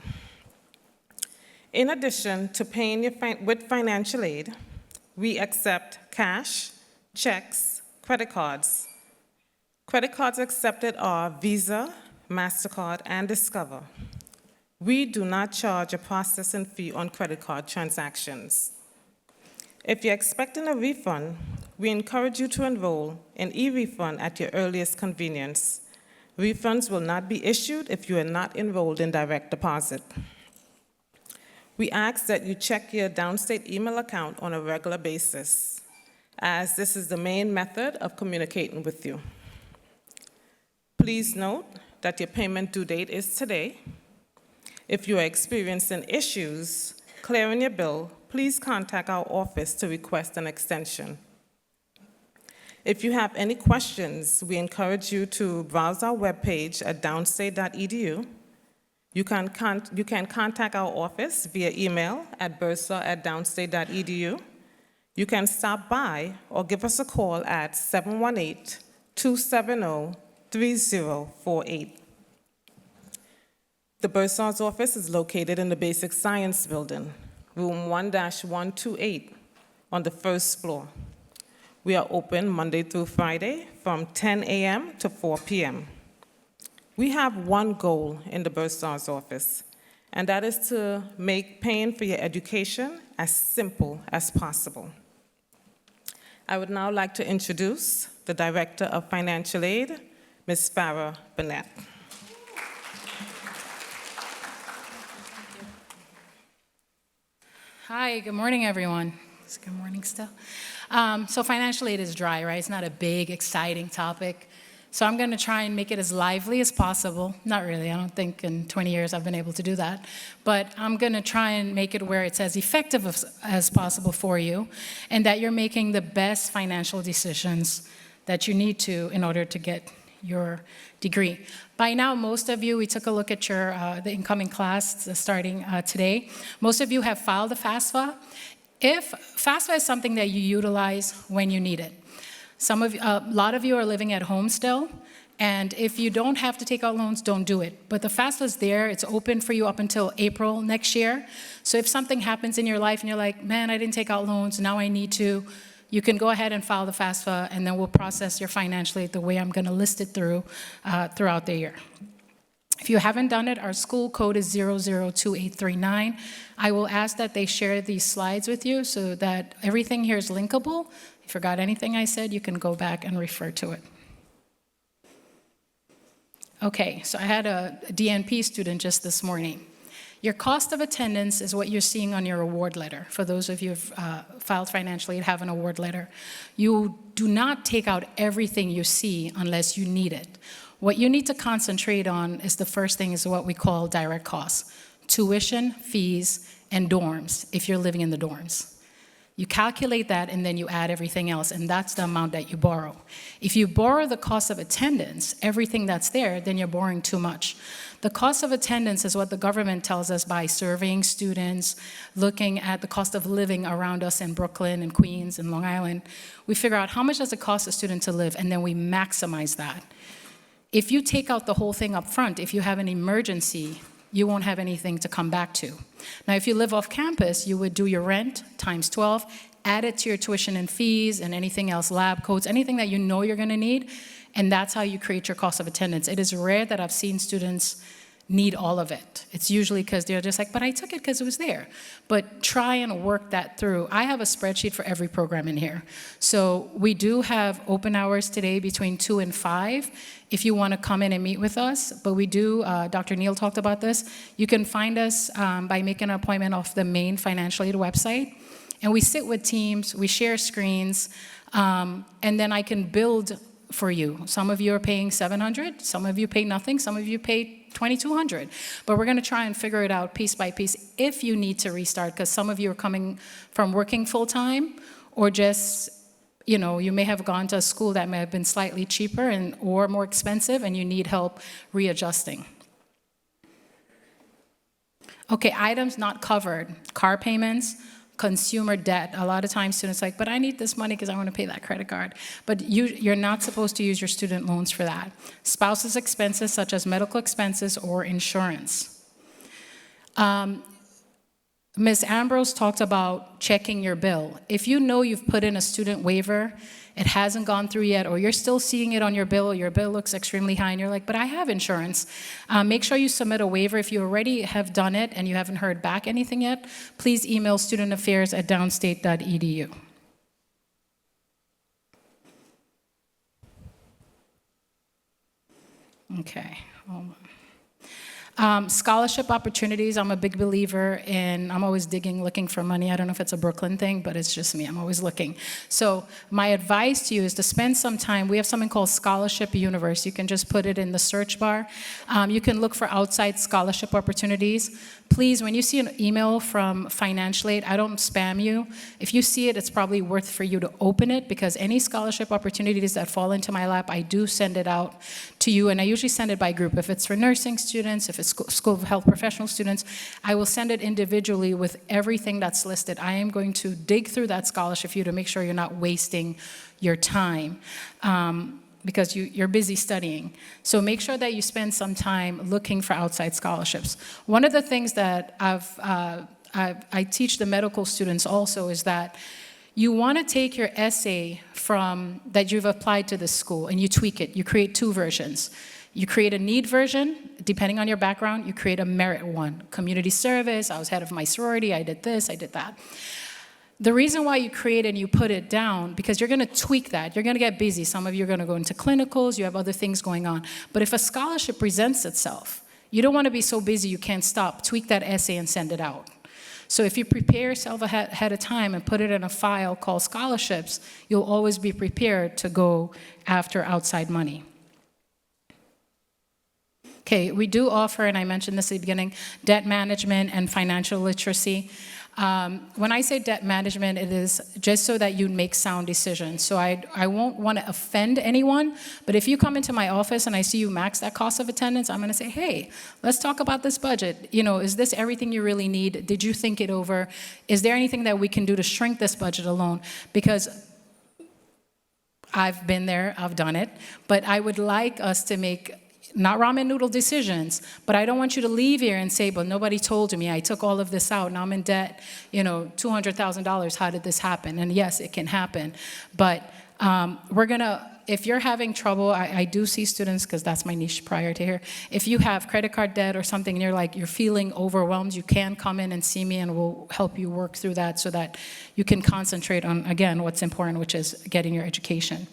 In addition to paying with financial aid, we accept cash, checks, credit cards. Credit cards accepted are Visa, MasterCard, and Discover. We do not charge a processing fee on credit card transactions. If you're expecting a refund, we encourage you to enroll in e-refund at your earliest convenience. Refunds will not be issued if you are not enrolled in direct deposit. We ask that you check your Downstate email account on a regular basis, as this is the main method of communicating with you. Please note that your payment due date is today. If you are experiencing issues clearing your bill, please contact our office to request an extension. If you have any questions, we encourage you to browse our webpage at downstate.edu. You can contact our office via email at bursar@downstate.edu. You can stop by or give us a call at 718-270-3048. The Bursar's office is located in the Basic Science Building, room 1-128 on the first floor. We are open Monday through Friday from 10 a.m. to 4 p.m. We have one goal in the Bursar's office, and that is to make paying for your education as simple as possible. I would now like to introduce the Director of Financial Aid, Ms. Farah Burnett. Hi, good morning, everyone. It's good morning still. So financial aid is dry, right? It's not a big, exciting topic. So I'm going to try and make it as lively as possible. Not really, I don't think in 20 years I've been able to do that. But I'm going to try and make it where it's as effective as possible for you, and that you're making the best financial decisions that you need to in order to get your degree. By now, most of you, we took a look at your the incoming class starting today. Most of you have filed a FAFSA. If FAFSA is something that you utilize when you need it. A lot of you are living at home still, and if you don't have to take out loans, don't do it. But the FAFSA is there, it's open for you up until April next year. So if something happens in your life and you're like, man, I didn't take out loans, now I need to, you can go ahead and file the FAFSA, and then we'll process your financial aid the way I'm gonna list it throughout the year. If you haven't done it, our school code is 002839. I will ask that they share these slides with you so that everything here is linkable. If you forgot anything I said, you can go back and refer to it. Okay, so I had a DNP student just this morning. Your cost of attendance is what you're seeing on your award letter. For those of you who've filed financial aid, have an award letter. You do not take out everything you see unless you need it. What you need to concentrate on is the first thing is what we call direct costs. Tuition, fees, and dorms, if you're living in the dorms. You calculate that and then you add everything else, and that's the amount that you borrow. If you borrow the cost of attendance, everything that's there, then you're borrowing too much. The cost of attendance is what the government tells us by surveying students, looking at the cost of living around us in Brooklyn and Queens and Long Island. We figure out how much does it cost a student to live, and then we maximize that. If you take out the whole thing up front, if you have an emergency, you won't have anything to come back to. Now, if you live off campus, you would do your rent times 12, add it to your tuition and fees and anything else, lab coats, anything that you know you're gonna need, and that's how you create your cost of attendance. It is rare that I've seen students need all of it. It's usually because they're just like, but I took it because it was there. But try and work that through. I have a spreadsheet for every program in here. So we do have open hours today between 2 and 5 if you want to come in and meet with us. But we do, Dr. Neal talked about this. You can find us by making an appointment off the main financial aid website. And we sit with teams, we share screens, and then I can build for you. Some of you are paying $700, some of you pay nothing, some of you pay $2,200. But we're gonna try and figure it out piece by piece if you need to restart, because some of you are coming from working full-time, or just, you know, you may have gone to a school that may have been slightly cheaper or more expensive, and you need help readjusting. Okay, items not covered, car payments, consumer debt. A lot of times students are like, but I need this money because I want to pay that credit card. But you're not supposed to use your student loans for that. Spouse's expenses such as medical expenses or insurance. Ms. Ambrose talked about checking your bill. If you know you've put in a student waiver, it hasn't gone through yet, or you're still seeing it on your bill looks extremely high, and you're like, but I have insurance. Make sure you submit a waiver. If you already have done it and you haven't heard back anything yet, please email studentaffairs@downstate.edu. Okay, hold on. Scholarship opportunities, I'm a big believer in, I'm always digging, looking for money. I don't know if it's a Brooklyn thing, but it's just me, I'm always looking. So my advice to you is to spend some time, we have something called Scholarship Universe. You can just put it in the search bar. You can look for outside scholarship opportunities. Please, when you see an email from financial aid, I don't spam you. If you see it, it's probably worth for you to open it, because any scholarship opportunities that fall into my lap, I do send it out to you, and I usually send it by group. If it's for nursing students, if it's School of Health Professional students, I will send it individually with everything that's listed. I am going to dig through that scholarship for you to make sure you're not wasting your time. Because you're busy studying. So make sure that you spend some time looking for outside scholarships. One of the things that I teach the medical students also is that you want to take your essay that you've applied to the school and you tweak it. You create 2 versions. You create a need version, depending on your background. You create a merit one. Community service, I was head of my sorority, I did this, I did that. The reason why you create and you put it down, because you're going to tweak that. You're going to get busy. Some of you are going to go into clinicals. You have other things going on. But if a scholarship presents itself, you don't want to be so busy you can't stop. Tweak that essay and send it out. So if you prepare yourself ahead of time and put it in a file called scholarships, you'll always be prepared to go after outside money. Okay, we do offer, and I mentioned this at the beginning, debt management and financial literacy. When I say debt management, it is just so that you make sound decisions. So I won't want to offend anyone, but if you come into my office and I see you max that cost of attendance, I'm going to say, hey, let's talk about this budget. You know, is this everything you really need? Did you think it over? Is there anything that we can do to shrink this budget alone? Because I've been there, I've done it, but I would like us to make not ramen noodle decisions, but I don't want you to leave here and say, but nobody told me, I took all of this out, now I'm in debt, you know, $200,000, how did this happen? And yes, it can happen, but we're gonna, if you're having trouble, I do see students, because that's my niche prior to here, if you have credit card debt or something, and you're feeling overwhelmed, you can come in and see me and we'll help you work through that so that you can concentrate on, again, what's important, which is getting your education.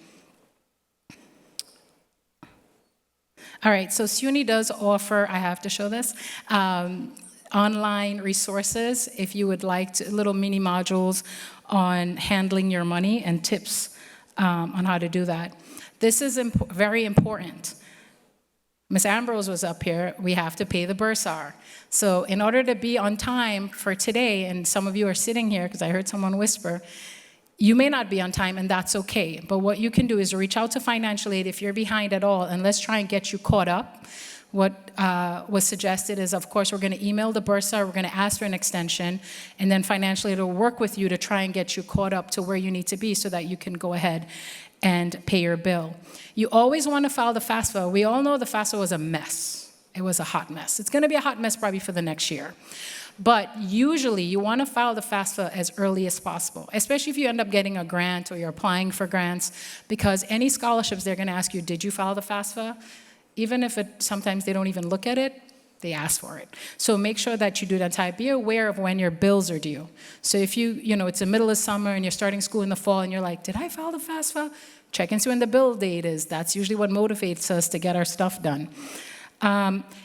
All right, so SUNY does offer, I have to show this, online resources if you would like to, little mini modules on handling your money and tips on how to do that. This is very important. Ms. Ambrose was up here, we have to pay the bursar. So in order to be on time for today, and some of you are sitting here because I heard someone whisper, you may not be on time, and that's okay. But what you can do is reach out to financial aid if you're behind at all, and let's try and get you caught up. What was suggested is, of course, we're going to email the bursar, we're going to ask for an extension, and then financial aid will work with you to try and get you caught up to where you need to be so that you can go ahead and pay your bill. You always want to file the FAFSA. We all know the FAFSA was a mess. It was a hot mess. It's going to be a hot mess probably for the next year. But usually you want to file the FAFSA as early as possible, especially if you end up getting a grant or you're applying for grants, because any scholarships, they're going to ask you, did you file the FAFSA? Even if sometimes they don't even look at it, they ask for it. So make sure that you do that type. Be aware of when your bills are due. So if it's the middle of summer and you're starting school in the fall and you're like, did I file the FAFSA? Check and see when the bill date is. That's usually what motivates us to get our stuff done.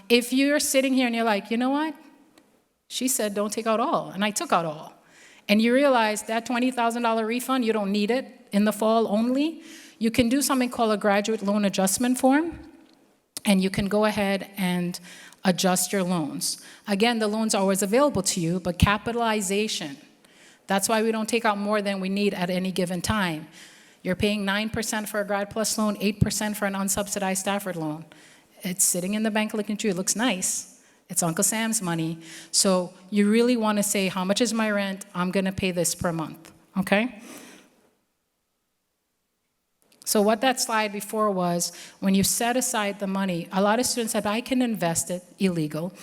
If you're sitting here and you're like, you know what? She said, don't take out all, and I took out all. And you realize that $20,000 refund, you don't need it in the fall only. You can do something called a graduate loan adjustment form, and you can go ahead and adjust your loans. Again, the loans are always available to you, but capitalization, that's why we don't take out more than we need at any given time. You're paying 9% for a Grad Plus loan, 8% for an unsubsidized Stafford loan. It's sitting in the bank looking at you, it looks nice. It's Uncle Sam's money. So you really want to say, how much is my rent? I'm going to pay this per month, okay? So what that slide before was, when you set aside the money, a lot of students said, I can invest it, illegal.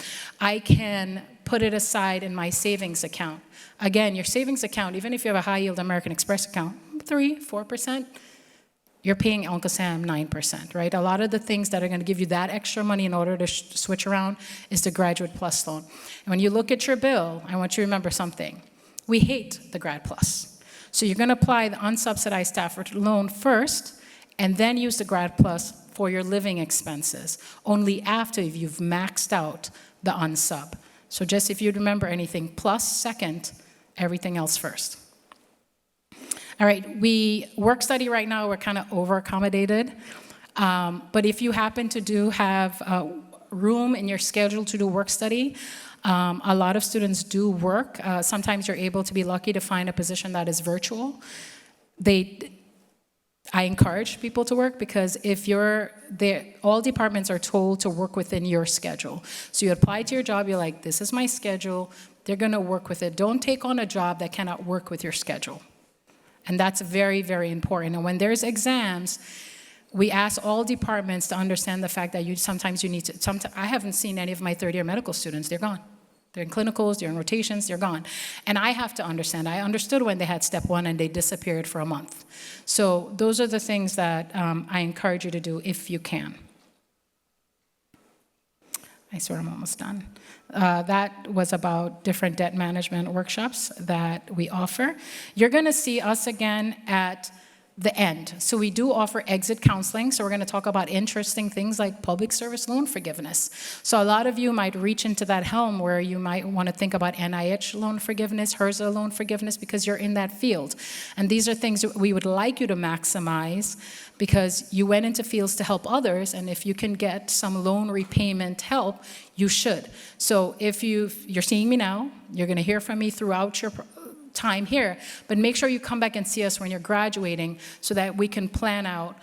I can put it aside in my savings account. Again, your savings account, even if you have a high-yield American Express account, 3-4%, you're paying Uncle Sam 9%, right? A lot of the things that are going to give you that extra money in order to switch around is the Graduate Plus loan. And when you look at your bill, I want you to remember something. We hate the Grad Plus. So you're going to apply the unsubsidized Stafford loan first, and then use the Grad Plus for your living expenses, only after you've maxed out the unsub. So just if you remember anything, plus second, everything else first. All right, we work study right now, we're kind of over-accommodated. But if you happen to have room in your schedule to do work study, a lot of students do work. Sometimes you're able to be lucky to find a position that is virtual. I encourage people to work because if you're there, all departments are told to work within your schedule. So you apply to your job, you're like, this is my schedule, they're gonna work with it. Don't take on a job that cannot work with your schedule. And that's very, very important. And when there's exams, we ask all departments to understand the fact that sometimes you need to, I haven't seen any of my third-year medical students, they're gone. They're in clinicals, they're in rotations, they're gone. And I have to understand, I understood when they had step one and they disappeared for a month. So those are the things that I encourage you to do if you can. I swear I'm almost done. That was about different debt management workshops that we offer. You're gonna see us again at the end. So we do offer exit counseling. So we're going to talk about interesting things like public service loan forgiveness. So a lot of you might reach into that helm where you might want to think about NIH loan forgiveness, HRSA loan forgiveness, because you're in that field. And these are things that we would like you to maximize because you went into fields to help others, and if you can get some loan repayment help, you should. So if you're seeing me now, you're going to hear from me throughout your time here, but make sure you come back and see us when you're graduating so that we can plan out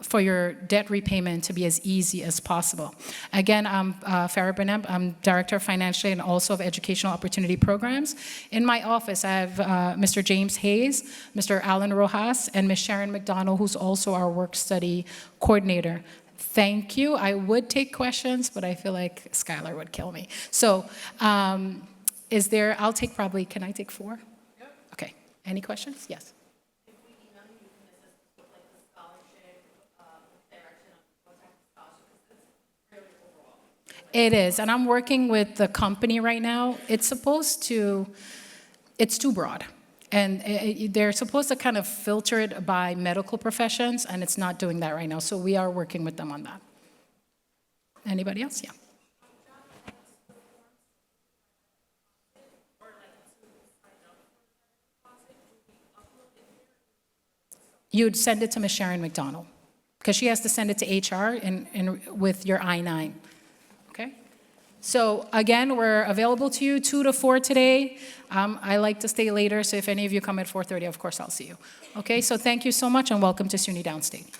for your debt repayment to be as easy as possible. Again, I'm Farah Benab. I'm Director of Financial Aid and also of Educational Opportunity Programs. In my office, I have Mr. James Hayes, Mr. Alan Rojas, and Ms. Sharon McDonald, who's also our work study coordinator. Thank you. I would take questions, but I feel like Skylar would kill me. So, I'll take probably, can I take 4? Yep. Okay. Any questions? Yes. If we email you, can assist with like the scholarship direction of what type of scholarship is fairly overall? It is, and I'm working with the company right now. It's too broad. And they're supposed to kind of filter it by medical professions, and it's not doing that right now. So we are working with them on that. Anybody else? Yeah. You'd send it to Ms. Sharon McDonald, because she has to send it to HR with your I-9, okay? So again, we're available to you 2 to 4 today. I like to stay later, so if any of you come at 4:30, of course I'll see you. Okay, so thank you so much and welcome to SUNY Downstate.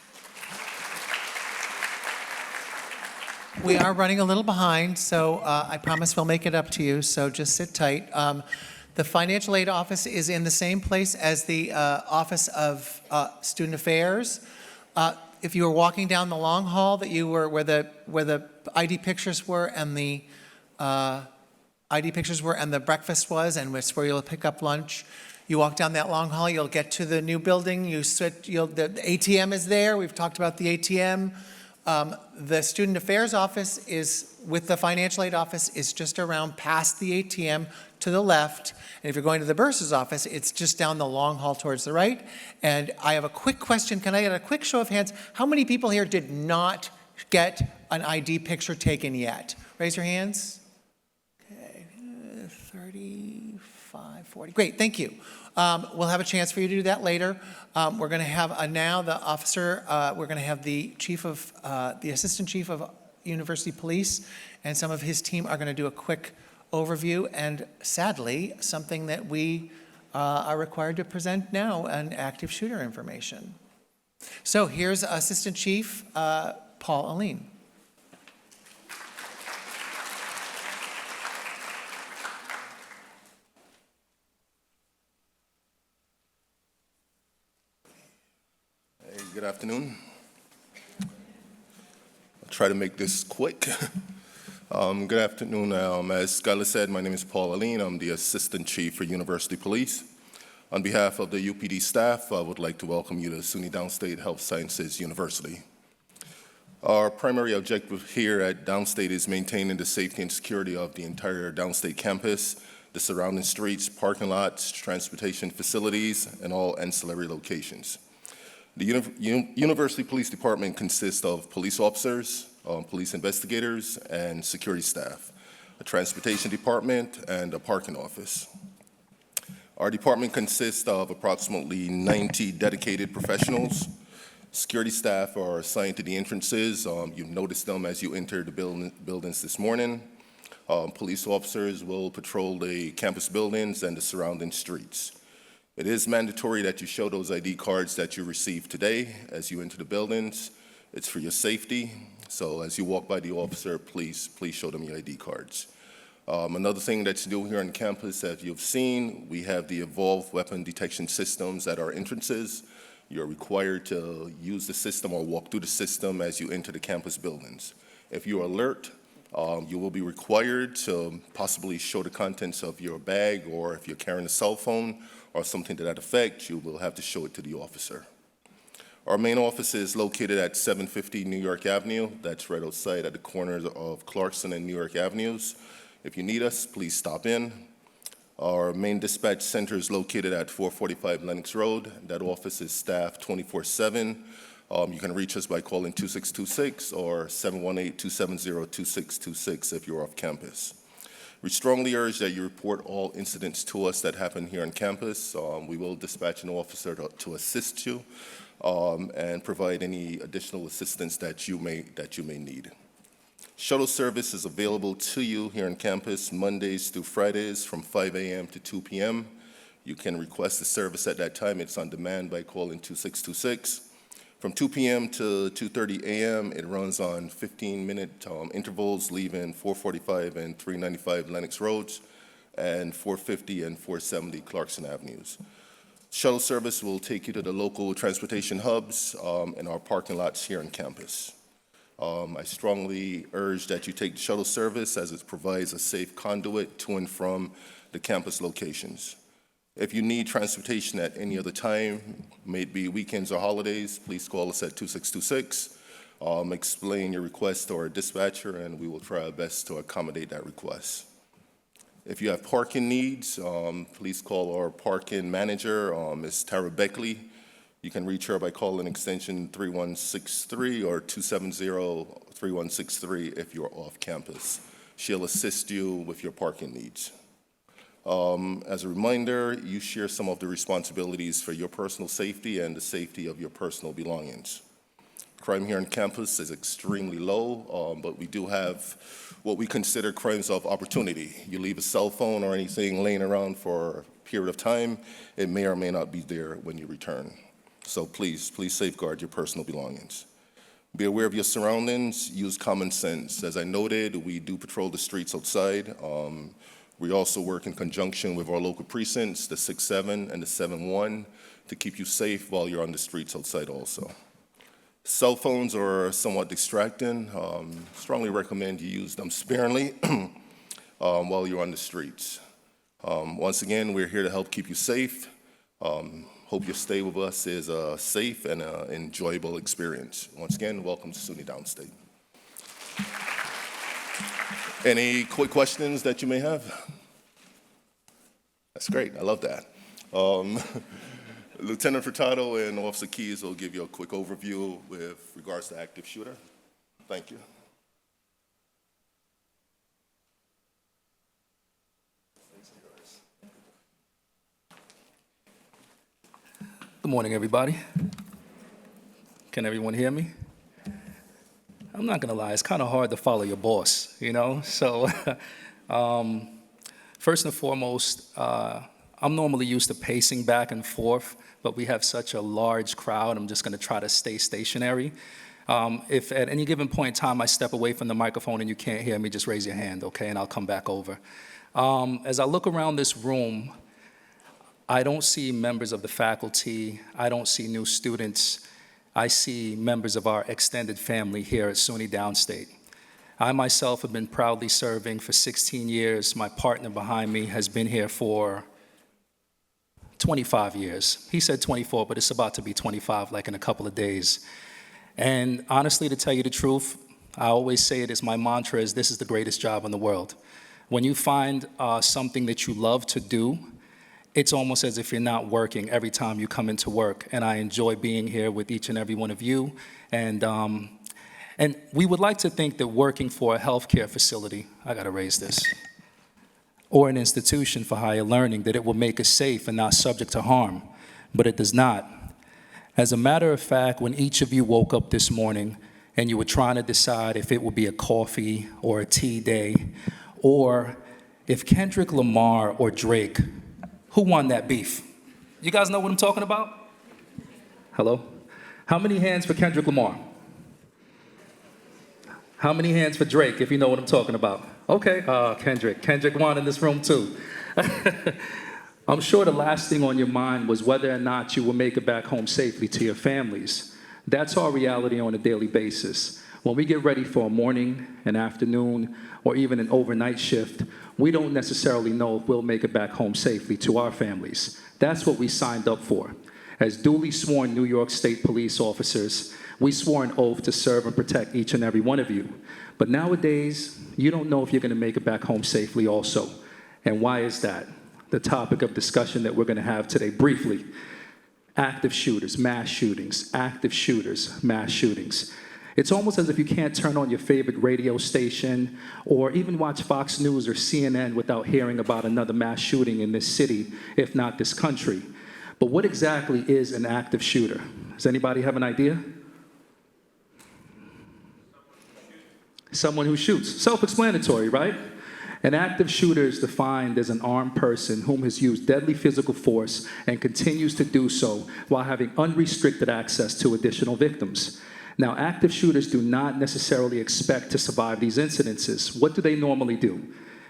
We are running a little behind, so I promise we'll make it up to you, so just sit tight. The financial aid office is in the same place as the Office of Student Affairs. If you were walking down the long hall that you were where the ID pictures were and the breakfast was, and where you'll pick up lunch, you walk down that long hall, you'll get to the new building. The ATM is there. We've talked about the ATM. The Student Affairs office is with the financial aid office is just around past the ATM to the left. And if you're going to the bursar's office, it's just down the long hall towards the right. And I have a quick question. Can I get a quick show of hands? How many people here did not get an ID picture taken yet? Raise your hands. Okay, 35, 40. Great, thank you. We'll have a chance for you to do that later. We're going to have we're going to have the assistant chief of University Police and some of his team are going to do a quick overview, and sadly, something that we are required to present now, an active shooter information. So here's Assistant Chief Paul Aline. Hey, good afternoon. I'll try to make this quick. Good afternoon. As Skylar said, my name is Paul Aline. I'm the Assistant Chief for University Police. On behalf of the UPD staff, I would like to welcome you to SUNY Downstate Health Sciences University. Our primary objective here at Downstate is maintaining the safety and security of the entire Downstate campus, the surrounding streets, parking lots, transportation facilities, and all ancillary locations. The University Police Department consists of police officers, police investigators, and security staff, a transportation department, and a parking office. Our department consists of approximately 90 dedicated professionals. Security staff are assigned to the entrances. You've noticed them as you enter the buildings this morning. Police officers will patrol the campus buildings and the surrounding streets. It is mandatory that you show those ID cards that you received today as you enter the buildings. It's for your safety. So as you walk by the officer, please show them your ID cards. Another thing that's new here on campus, as you've seen, we have the evolved weapon detection systems at our entrances. You're required to use the system or walk through the system as you enter the campus buildings. If you're alert, you will be required to possibly show the contents of your bag, or if you're carrying a cell phone or something to that effect, you will have to show it to the officer. Our main office is located at 750 New York Avenue. That's right outside at the corners of Clarkson and New York Avenues. If you need us, please stop in. Our main dispatch center is located at 445 Lennox Road. That office is staffed 24/7. You can reach us by calling 2626 or 718-270-2626 if you're off campus. We strongly urge that you report all incidents to us that happen here on campus. We will dispatch an officer to assist you and provide any additional assistance that you may need. Shuttle service is available to you here on campus Mondays through Fridays from 5 a.m. to 2 p.m. You can request the service at that time. It's on demand by calling 2626. From 2 p.m. to 2:30 a.m., it runs on 15-minute intervals, leaving 445 and 395 Lennox Roads and 450 and 470 Clarkson Avenues. Shuttle service will take you to the local transportation hubs and our parking lots here on campus. I strongly urge that you take the shuttle service as it provides a safe conduit to and from the campus locations. If you need transportation at any other time, may it be weekends or holidays, please call us at 2626. Explain your request to our dispatcher, and we will try our best to accommodate that request. If you have parking needs, please call our parking manager, Ms. Tara Beckley. You can reach her by calling extension 3163 or 270-3163 if you're off campus. She'll assist you with your parking needs. As a reminder, you share some of the responsibilities for your personal safety and the safety of your personal belongings. Crime here on campus is extremely low, but we do have what we consider crimes of opportunity. You leave a cell phone or anything laying around for a period of time, it may or may not be there when you return. So please safeguard your personal belongings. Be aware of your surroundings, use common sense. As I noted, we do patrol the streets outside. We also work in conjunction with our local precincts, the 6-7 and the 7-1, to keep you safe while you're on the streets outside also. Cell phones are somewhat distracting. Strongly recommend you use them sparingly while you're on the streets. Once again, we're here to help keep you safe. Hope your stay with us is a safe and enjoyable experience. Once again, welcome to SUNY Downstate. Any quick questions that you may have? That's great, I love that. Lieutenant Furtado and Officer Keys will give you a quick overview with regards to active shooter. Thank you. Good morning, everybody. Can everyone hear me? I'm not gonna lie, it's kind of hard to follow your boss, you know? So, first and foremost, I'm normally used to pacing back and forth, but we have such a large crowd, I'm just gonna try to stay stationary. If at any given point in time I step away from the microphone and you can't hear me, just raise your hand, okay, and I'll come back over. As I look around this room, I don't see members of the faculty, I don't see new students, I see members of our extended family here at SUNY Downstate. I myself have been proudly serving for 16 years. My partner behind me has been here for 25 years. He said 24, but it's about to be 25, like in a couple of days. And honestly, to tell you the truth, I always say it as my mantra is, this is the greatest job in the world. When you find something that you love to do, it's almost as if you're not working every time you come into work. And I enjoy being here with each and every one of you. And we would like to think that working for a healthcare facility, I gotta raise this, or an institution for higher learning, that it will make us safe and not subject to harm, but it does not. As a matter of fact, when each of you woke up this morning and you were trying to decide if it would be a coffee or a tea day, or if Kendrick Lamar or Drake, who won that beef? You guys know what I'm talking about? Hello? How many hands for Kendrick Lamar? How many hands for Drake, if you know what I'm talking about? Okay, Kendrick won in this room too. I'm sure the last thing on your mind was whether or not you will make it back home safely to your families. That's our reality on a daily basis. When we get ready for a morning, an afternoon, or even an overnight shift, we don't necessarily know if we'll make it back home safely to our families. That's what we signed up for. As duly sworn New York State police officers, we swore an oath to serve and protect each and every one of you. But nowadays, you don't know if you're gonna make it back home safely also. And why is that? the topic of discussion that we're going to have today briefly. Active shooters, mass shootings, active shooters, mass shootings. It's almost as if you can't turn on your favorite radio station or even watch Fox News or CNN without hearing about another mass shooting in this city, if not this country. But what exactly is an active shooter? Does anybody have an idea? Someone who shoots. Self-explanatory, right? An active shooter is defined as an armed person whom has used deadly physical force and continues to do so while having unrestricted access to additional victims. Now, active shooters do not necessarily expect to survive these incidences. What do they normally do?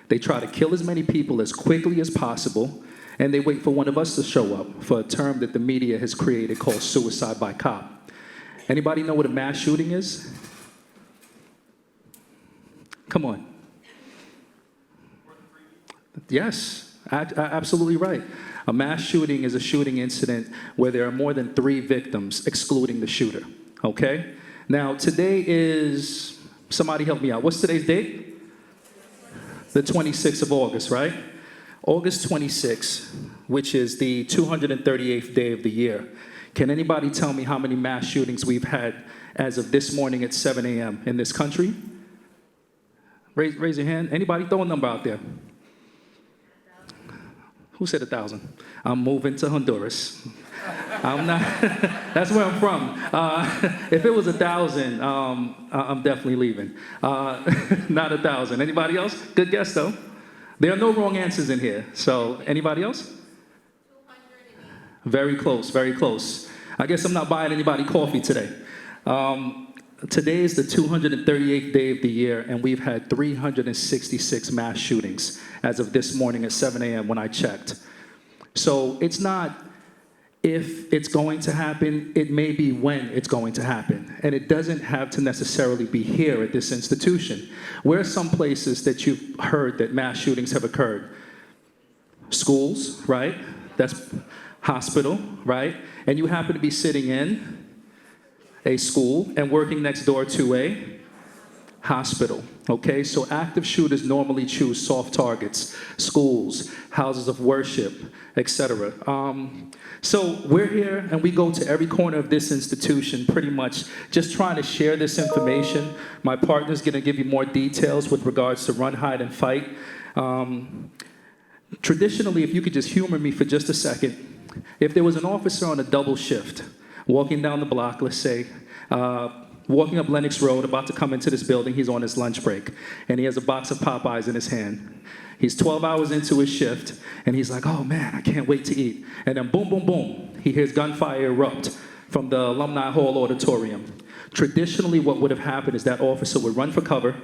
They try to kill as many people as quickly as possible, and they wait for one of us to show up for a term that the media has created called suicide by cop. Anybody know what a mass shooting is? Come on. Yes, absolutely right. A mass shooting is a shooting incident where there are more than 3 victims, excluding the shooter, okay? Now, today is, somebody help me out. What's today's date? The 26th of August, right? August 26th, which is the 238th day of the year. Can anybody tell me how many mass shootings we've had as of this morning at 7 a.m. in this country? Raise your hand. Anybody? Throw a number out there. Who said 1,000? I'm moving to Honduras. I'm not, that's where I'm from. If it was 1,000, I'm definitely leaving. Not 1,000. Anybody else? Good guess, though. There are no wrong answers in here. So, anybody else? 208. Very close, very close. I guess I'm not buying anybody coffee today. Today is the 238th day of the year, and we've had 366 mass shootings as of this morning at 7 a.m. when I checked. So it's not if it's going to happen, it may be when it's going to happen. And it doesn't have to necessarily be here at this institution. Where are some places that you've heard that mass shootings have occurred? Schools, right? That's hospital, right? And you happen to be sitting in a school and working next door to a hospital, okay? So active shooters normally choose soft targets, schools, houses of worship, etc. So we're here and we go to every corner of this institution pretty much just trying to share this information. My partner's gonna give you more details with regards to run, hide, and fight. Traditionally, if you could just humor me for just a second, if there was an officer on a double shift, walking down the block, let's say, walking up Lenox Road, about to come into this building, he's on his lunch break, and he has a box of Popeyes in his hand. He's 12 hours into his shift, and he's like, oh man, I can't wait to eat. And then boom, boom, boom, he hears gunfire erupt from the Alumni Hall auditorium. Traditionally, what would have happened is that officer would run for cover,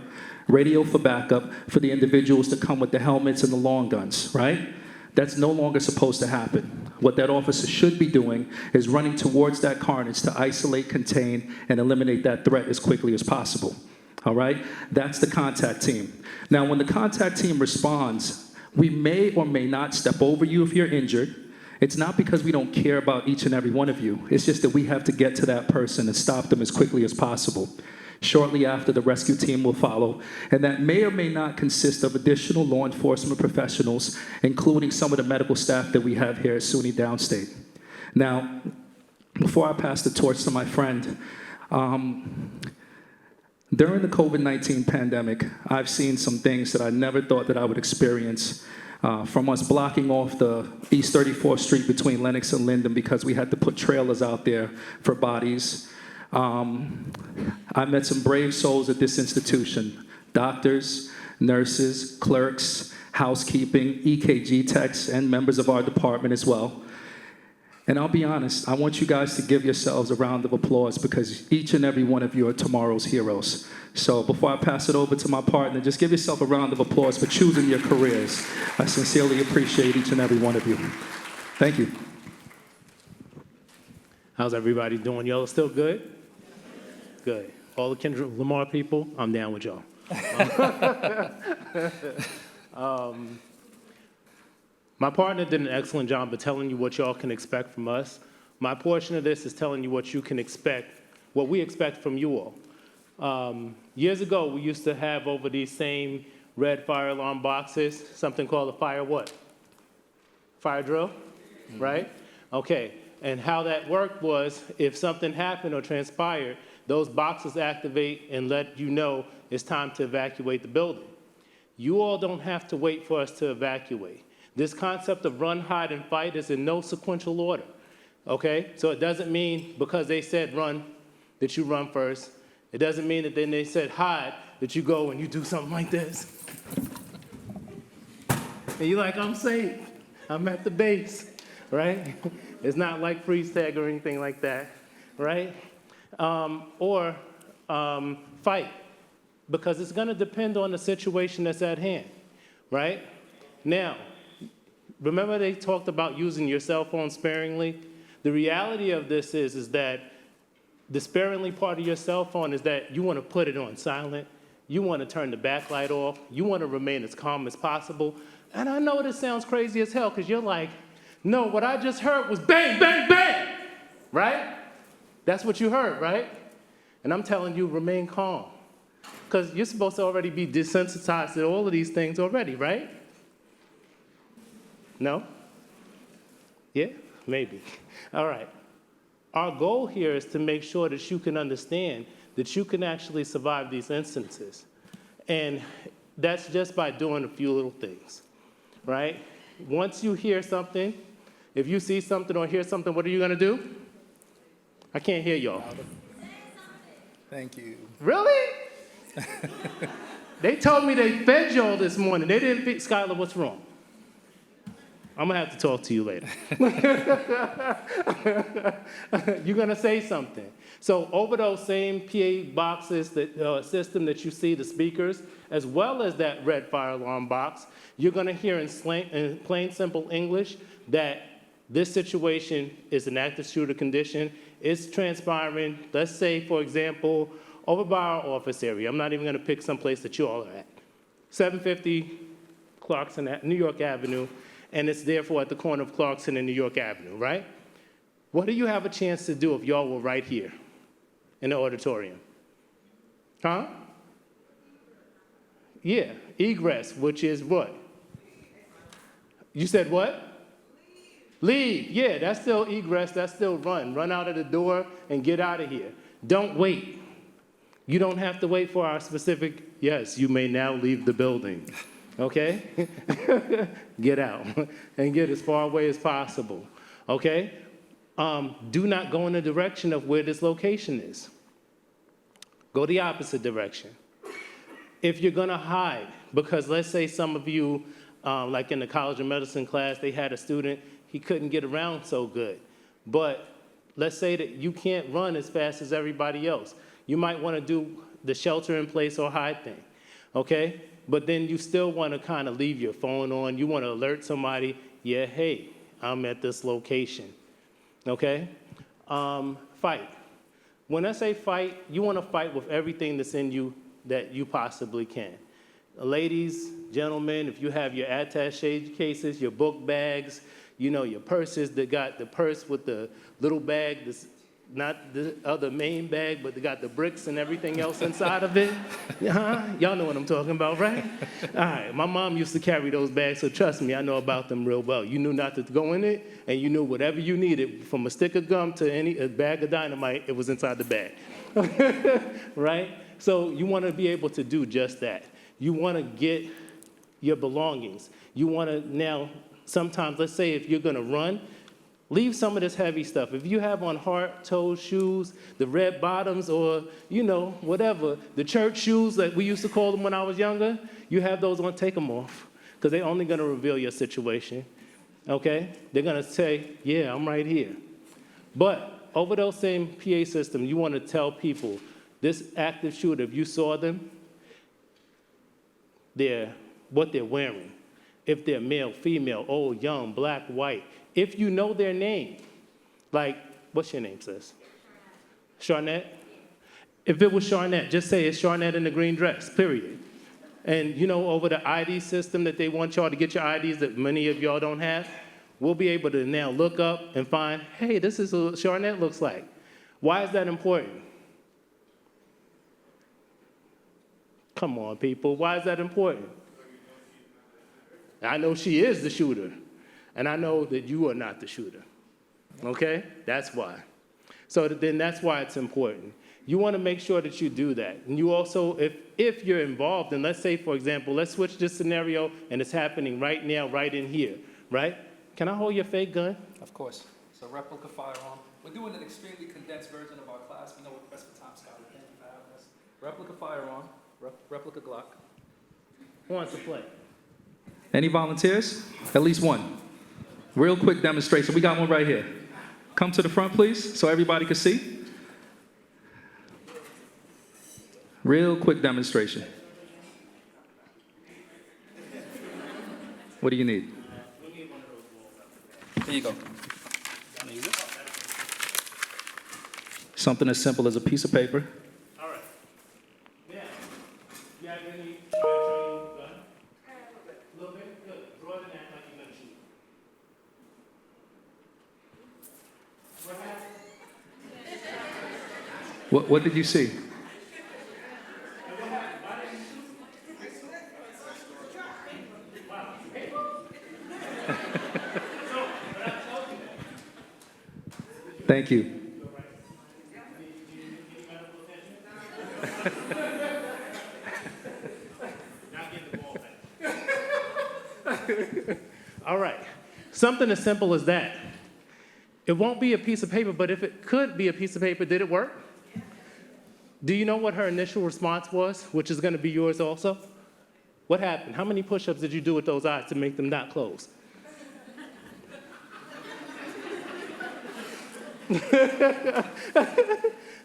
radio for backup, for the individuals to come with the helmets and the long guns, right? That's no longer supposed to happen. What that officer should be doing is running towards that carnage to isolate, contain, and eliminate that threat as quickly as possible. All right? That's the contact team. Now, when the contact team responds, we may or may not step over you if you're injured. It's not because we don't care about each and every one of you. It's just that we have to get to that person and stop them as quickly as possible. Shortly after, the rescue team will follow, and that may or may not consist of additional law enforcement professionals, including some of the medical staff that we have here at SUNY Downstate. Now, before I pass the torch to my friend, during the COVID-19 pandemic, I've seen some things that I never thought that I would experience, from us blocking off the East 34th Street between Lenox and Linden because we had to put trailers out there for bodies. I met some brave souls at this institution, doctors, nurses, clerks, housekeeping, EKG techs, and members of our department as well. And I'll be honest, I want you guys to give yourselves a round of applause because each and every one of you are tomorrow's heroes. So before I pass it over to my partner, just give yourself a round of applause for choosing your careers. I sincerely appreciate each and every one of you. Thank you. How's everybody doing? Y'all still good? Good. All the Kendrick Lamar people, I'm down with y'all. My partner did an excellent job of telling you what y'all can expect from us. My portion of this is telling you what you can expect, what we expect from you all. Years ago, we used to have over these same red fire alarm boxes, something called a fire what? fire drill, right? Okay, and how that worked was if something happened or transpired, those boxes activate and let you know it's time to evacuate the building. You all don't have to wait for us to evacuate. This concept of run, hide, and fight is in no sequential order, okay? So it doesn't mean because they said run, that you run first. It doesn't mean that then they said hide, that you go and you do something like this. And you're like, I'm safe. I'm at the base, right? It's not like freeze tag or anything like that, right? Or fight, because it's gonna depend on the situation that's at hand, right? Now, remember they talked about using your cell phone sparingly? The reality of this is that the sparingly part of your cell phone is that you wanna put it on silent, you wanna turn the backlight off, you wanna remain as calm as possible. And I know this sounds crazy as hell, because you're like, no, what I just heard was bang, bang, bang, right? That's what you heard, right? And I'm telling you, remain calm, because you're supposed to already be desensitized to all of these things already, right? No? Yeah? Maybe. All right. Our goal here is to make sure that you can understand that you can actually survive these instances. And that's just by doing a few little things, right? Once you hear something, if you see something or hear something, what are you gonna do? I can't hear y'all. Thank you. Really? They told me they fed y'all this morning. They didn't feed, Skylar, what's wrong? I'm gonna have to talk to you later. You're gonna say something. So over those same PA boxes, that system that you see, the speakers, as well as that red fire alarm box, you're gonna hear in plain, simple English that this situation is an active shooter condition. It's transpiring, let's say, for example, over by our office area. I'm not even gonna pick some place that you all are at. 750 Clarkson, New York Avenue, and it's therefore at the corner of Clarkson and New York Avenue, right? What do you have a chance to do if y'all were right here in the auditorium? Huh? Yeah, egress, which is what? You said what? Leave. Yeah, that's still egress, that's still run. Run out of the door and get out of here. Don't wait. You don't have to wait for our specific, yes, you may now leave the building, okay? Get out and get as far away as possible, okay? Do not go in the direction of where this location is. Go the opposite direction. If you're gonna hide, because let's say some of you, like in the College of Medicine class, they had a student, he couldn't get around so good. But let's say that you can't run as fast as everybody else. You might wanna do the shelter in place or hide thing, okay? But then you still wanna kinda leave your phone on. You wanna alert somebody, yeah, hey, I'm at this location, okay? Fight. When I say fight, you wanna fight with everything that's in you that you possibly can. Ladies, gentlemen, if you have your attaché cases, your book bags, you know, your purses, they got the purse with the little bag that's not the other main bag, but they got the bricks and everything else inside of it. Y'all know what I'm talking about, right? All right, my mom used to carry those bags, so trust me, I know about them real well. You knew not to go in it, and you knew whatever you needed, from a stick of gum to a bag of dynamite, it was inside the bag, right? So you want to be able to do just that. You want to get your belongings. You want to now, sometimes, let's say if you're going to run, leave some of this heavy stuff. If you have on hard-toed shoes, the red bottoms, or, you know, whatever, the church shoes that we used to call them when I was younger, you have those on, take them off, because they're only going to reveal your situation, okay? They're going to say, yeah, I'm right here. But over those same PA systems, you want to tell people, this active shooter, if you saw them, what they're wearing, if they're male, female, old, young, black, white, if you know their name, like, what's your name, sis? Charnette? If it was Charnette, just say it's Charnette in the green dress, period. And you know, over the ID system that they want y'all to get your IDs that many of y'all don't have, we'll be able to now look up and find, hey, this is what Charnette looks like. Why is that important? Come on, people, why is that important? I know she is the shooter. And I know that you are not the shooter, okay? That's why. So then that's why it's important. You want to make sure that you do that. And you also, if you're involved, and let's say, for example, let's switch this scenario, and it's happening right now, right in here, right? Can I hold your fake gun? Of course. It's a replica firearm. We're doing an extremely condensed version of our class. We know what the rest of the time, Scott. Thank you for having us. Replica firearm, replica Glock. Who wants to play? Any volunteers? At least one. Real quick demonstration. We got one right here. Come to the front, please, so everybody can see. Real quick demonstration. What do you need? There you go. Something as simple as a piece of paper. All right. Now, you have any training gun? A little bit? Good. Draw it and act like you're going to shoot. What happened? What did you see? Thank you. All right. Something as simple as that. It won't be a piece of paper, but if it could be a piece of paper, did it work? Do you know what her initial response was, which is going to be yours also? What happened? How many push-ups did you do with those eyes to make them not close?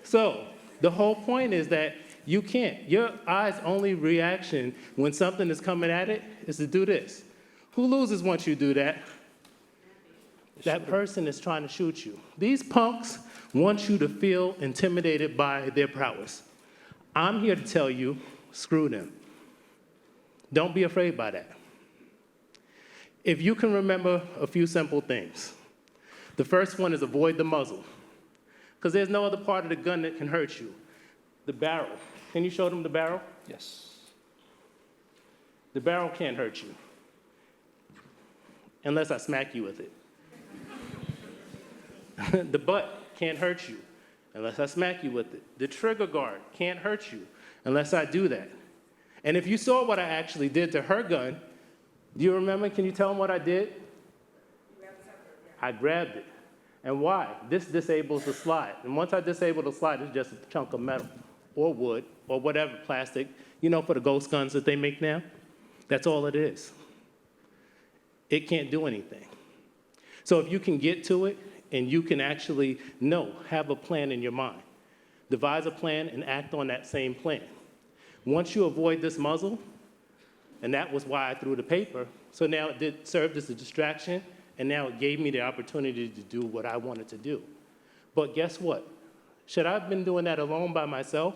So the whole point is that you can't. Your eye's only reaction when something is coming at it is to do this. Who loses once you do that? That person is trying to shoot you. These punks want you to feel intimidated by their prowess. I'm here to tell you, screw them. Don't be afraid by that. If you can remember a few simple things. The first one is avoid the muzzle, because there's no other part of the gun that can hurt you. The barrel. Can you show them the barrel? Yes. The barrel can't hurt you unless I smack you with it. The butt can't hurt you unless I smack you with it. The trigger guard can't hurt you unless I do that. And if you saw what I actually did to her gun, do you remember? Can you tell them what I did? I grabbed it. And why? This disables the slide. And once I disable the slide, it's just a chunk of metal or wood or whatever, plastic, you know, for the ghost guns that they make now. That's all it is. It can't do anything. So if you can get to it and you can actually have a plan in your mind, devise a plan and act on that same plan. Once you avoid this muzzle, and that was why I threw the paper, so now it did serve as a distraction, and now it gave me the opportunity to do what I wanted to do. But guess what? Should I have been doing that alone by myself,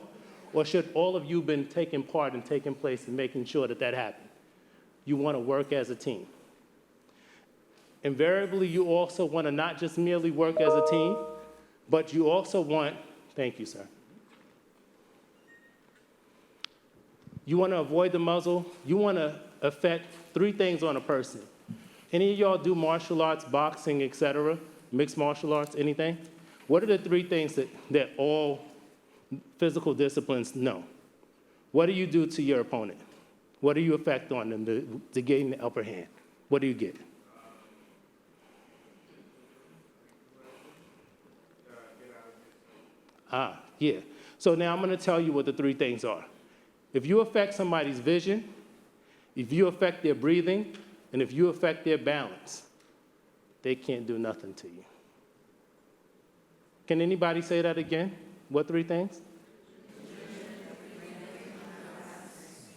or should all of you been taking part and taking place in making sure that that happened? You want to work as a team. Invariably, you also want to not just merely work as a team, but you also want, thank you, sir. You want to avoid the muzzle. You want to affect 3 things on a person. Any of y'all do martial arts, boxing, etc., mixed martial arts, anything? What are the 3 things that all physical disciplines know? What do you do to your opponent? What do you affect on them to gain the upper hand? What do you get? Yeah. So now I'm going to tell you what the 3 things are. If you affect somebody's vision, if you affect their breathing, and if you affect their balance, they can't do nothing to you. Can anybody say that again? What 3 things?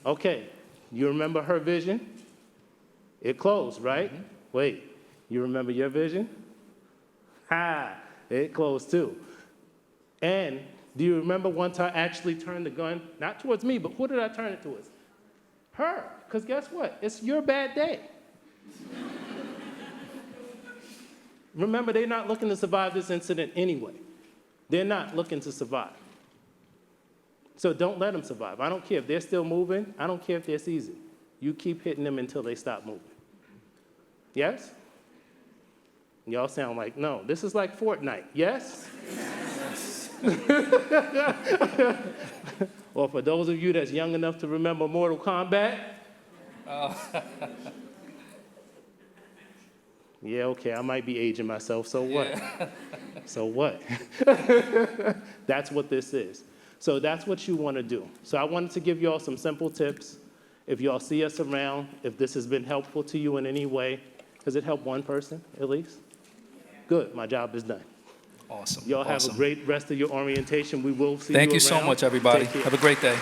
Okay. You remember her vision? It closed, right? Mm-hmm. Wait. You remember your vision? It closed too. And do you remember once I actually turned the gun, not towards me, but who did I turn it towards? Her. Because guess what? It's your bad day. Remember, they're not looking to survive this incident anyway. They're not looking to survive. So don't let them survive. I don't care if they're still moving. I don't care if they're seasoned. You keep hitting them until they stop moving. Yes? And y'all sound like, no, this is like Fortnite, yes? Or for those of you that's young enough to remember Mortal Kombat. Yeah, okay, I might be aging myself, so what? So what? That's what this is. So that's what you want to do. So I wanted to give y'all some simple tips. If y'all see us around, if this has been helpful to you in any way, has it helped one person at least? Good, my job is done. Awesome. Y'all have awesome. a great rest of your orientation. We will see you around. Thank you so much, everybody. Take care. Have a great day.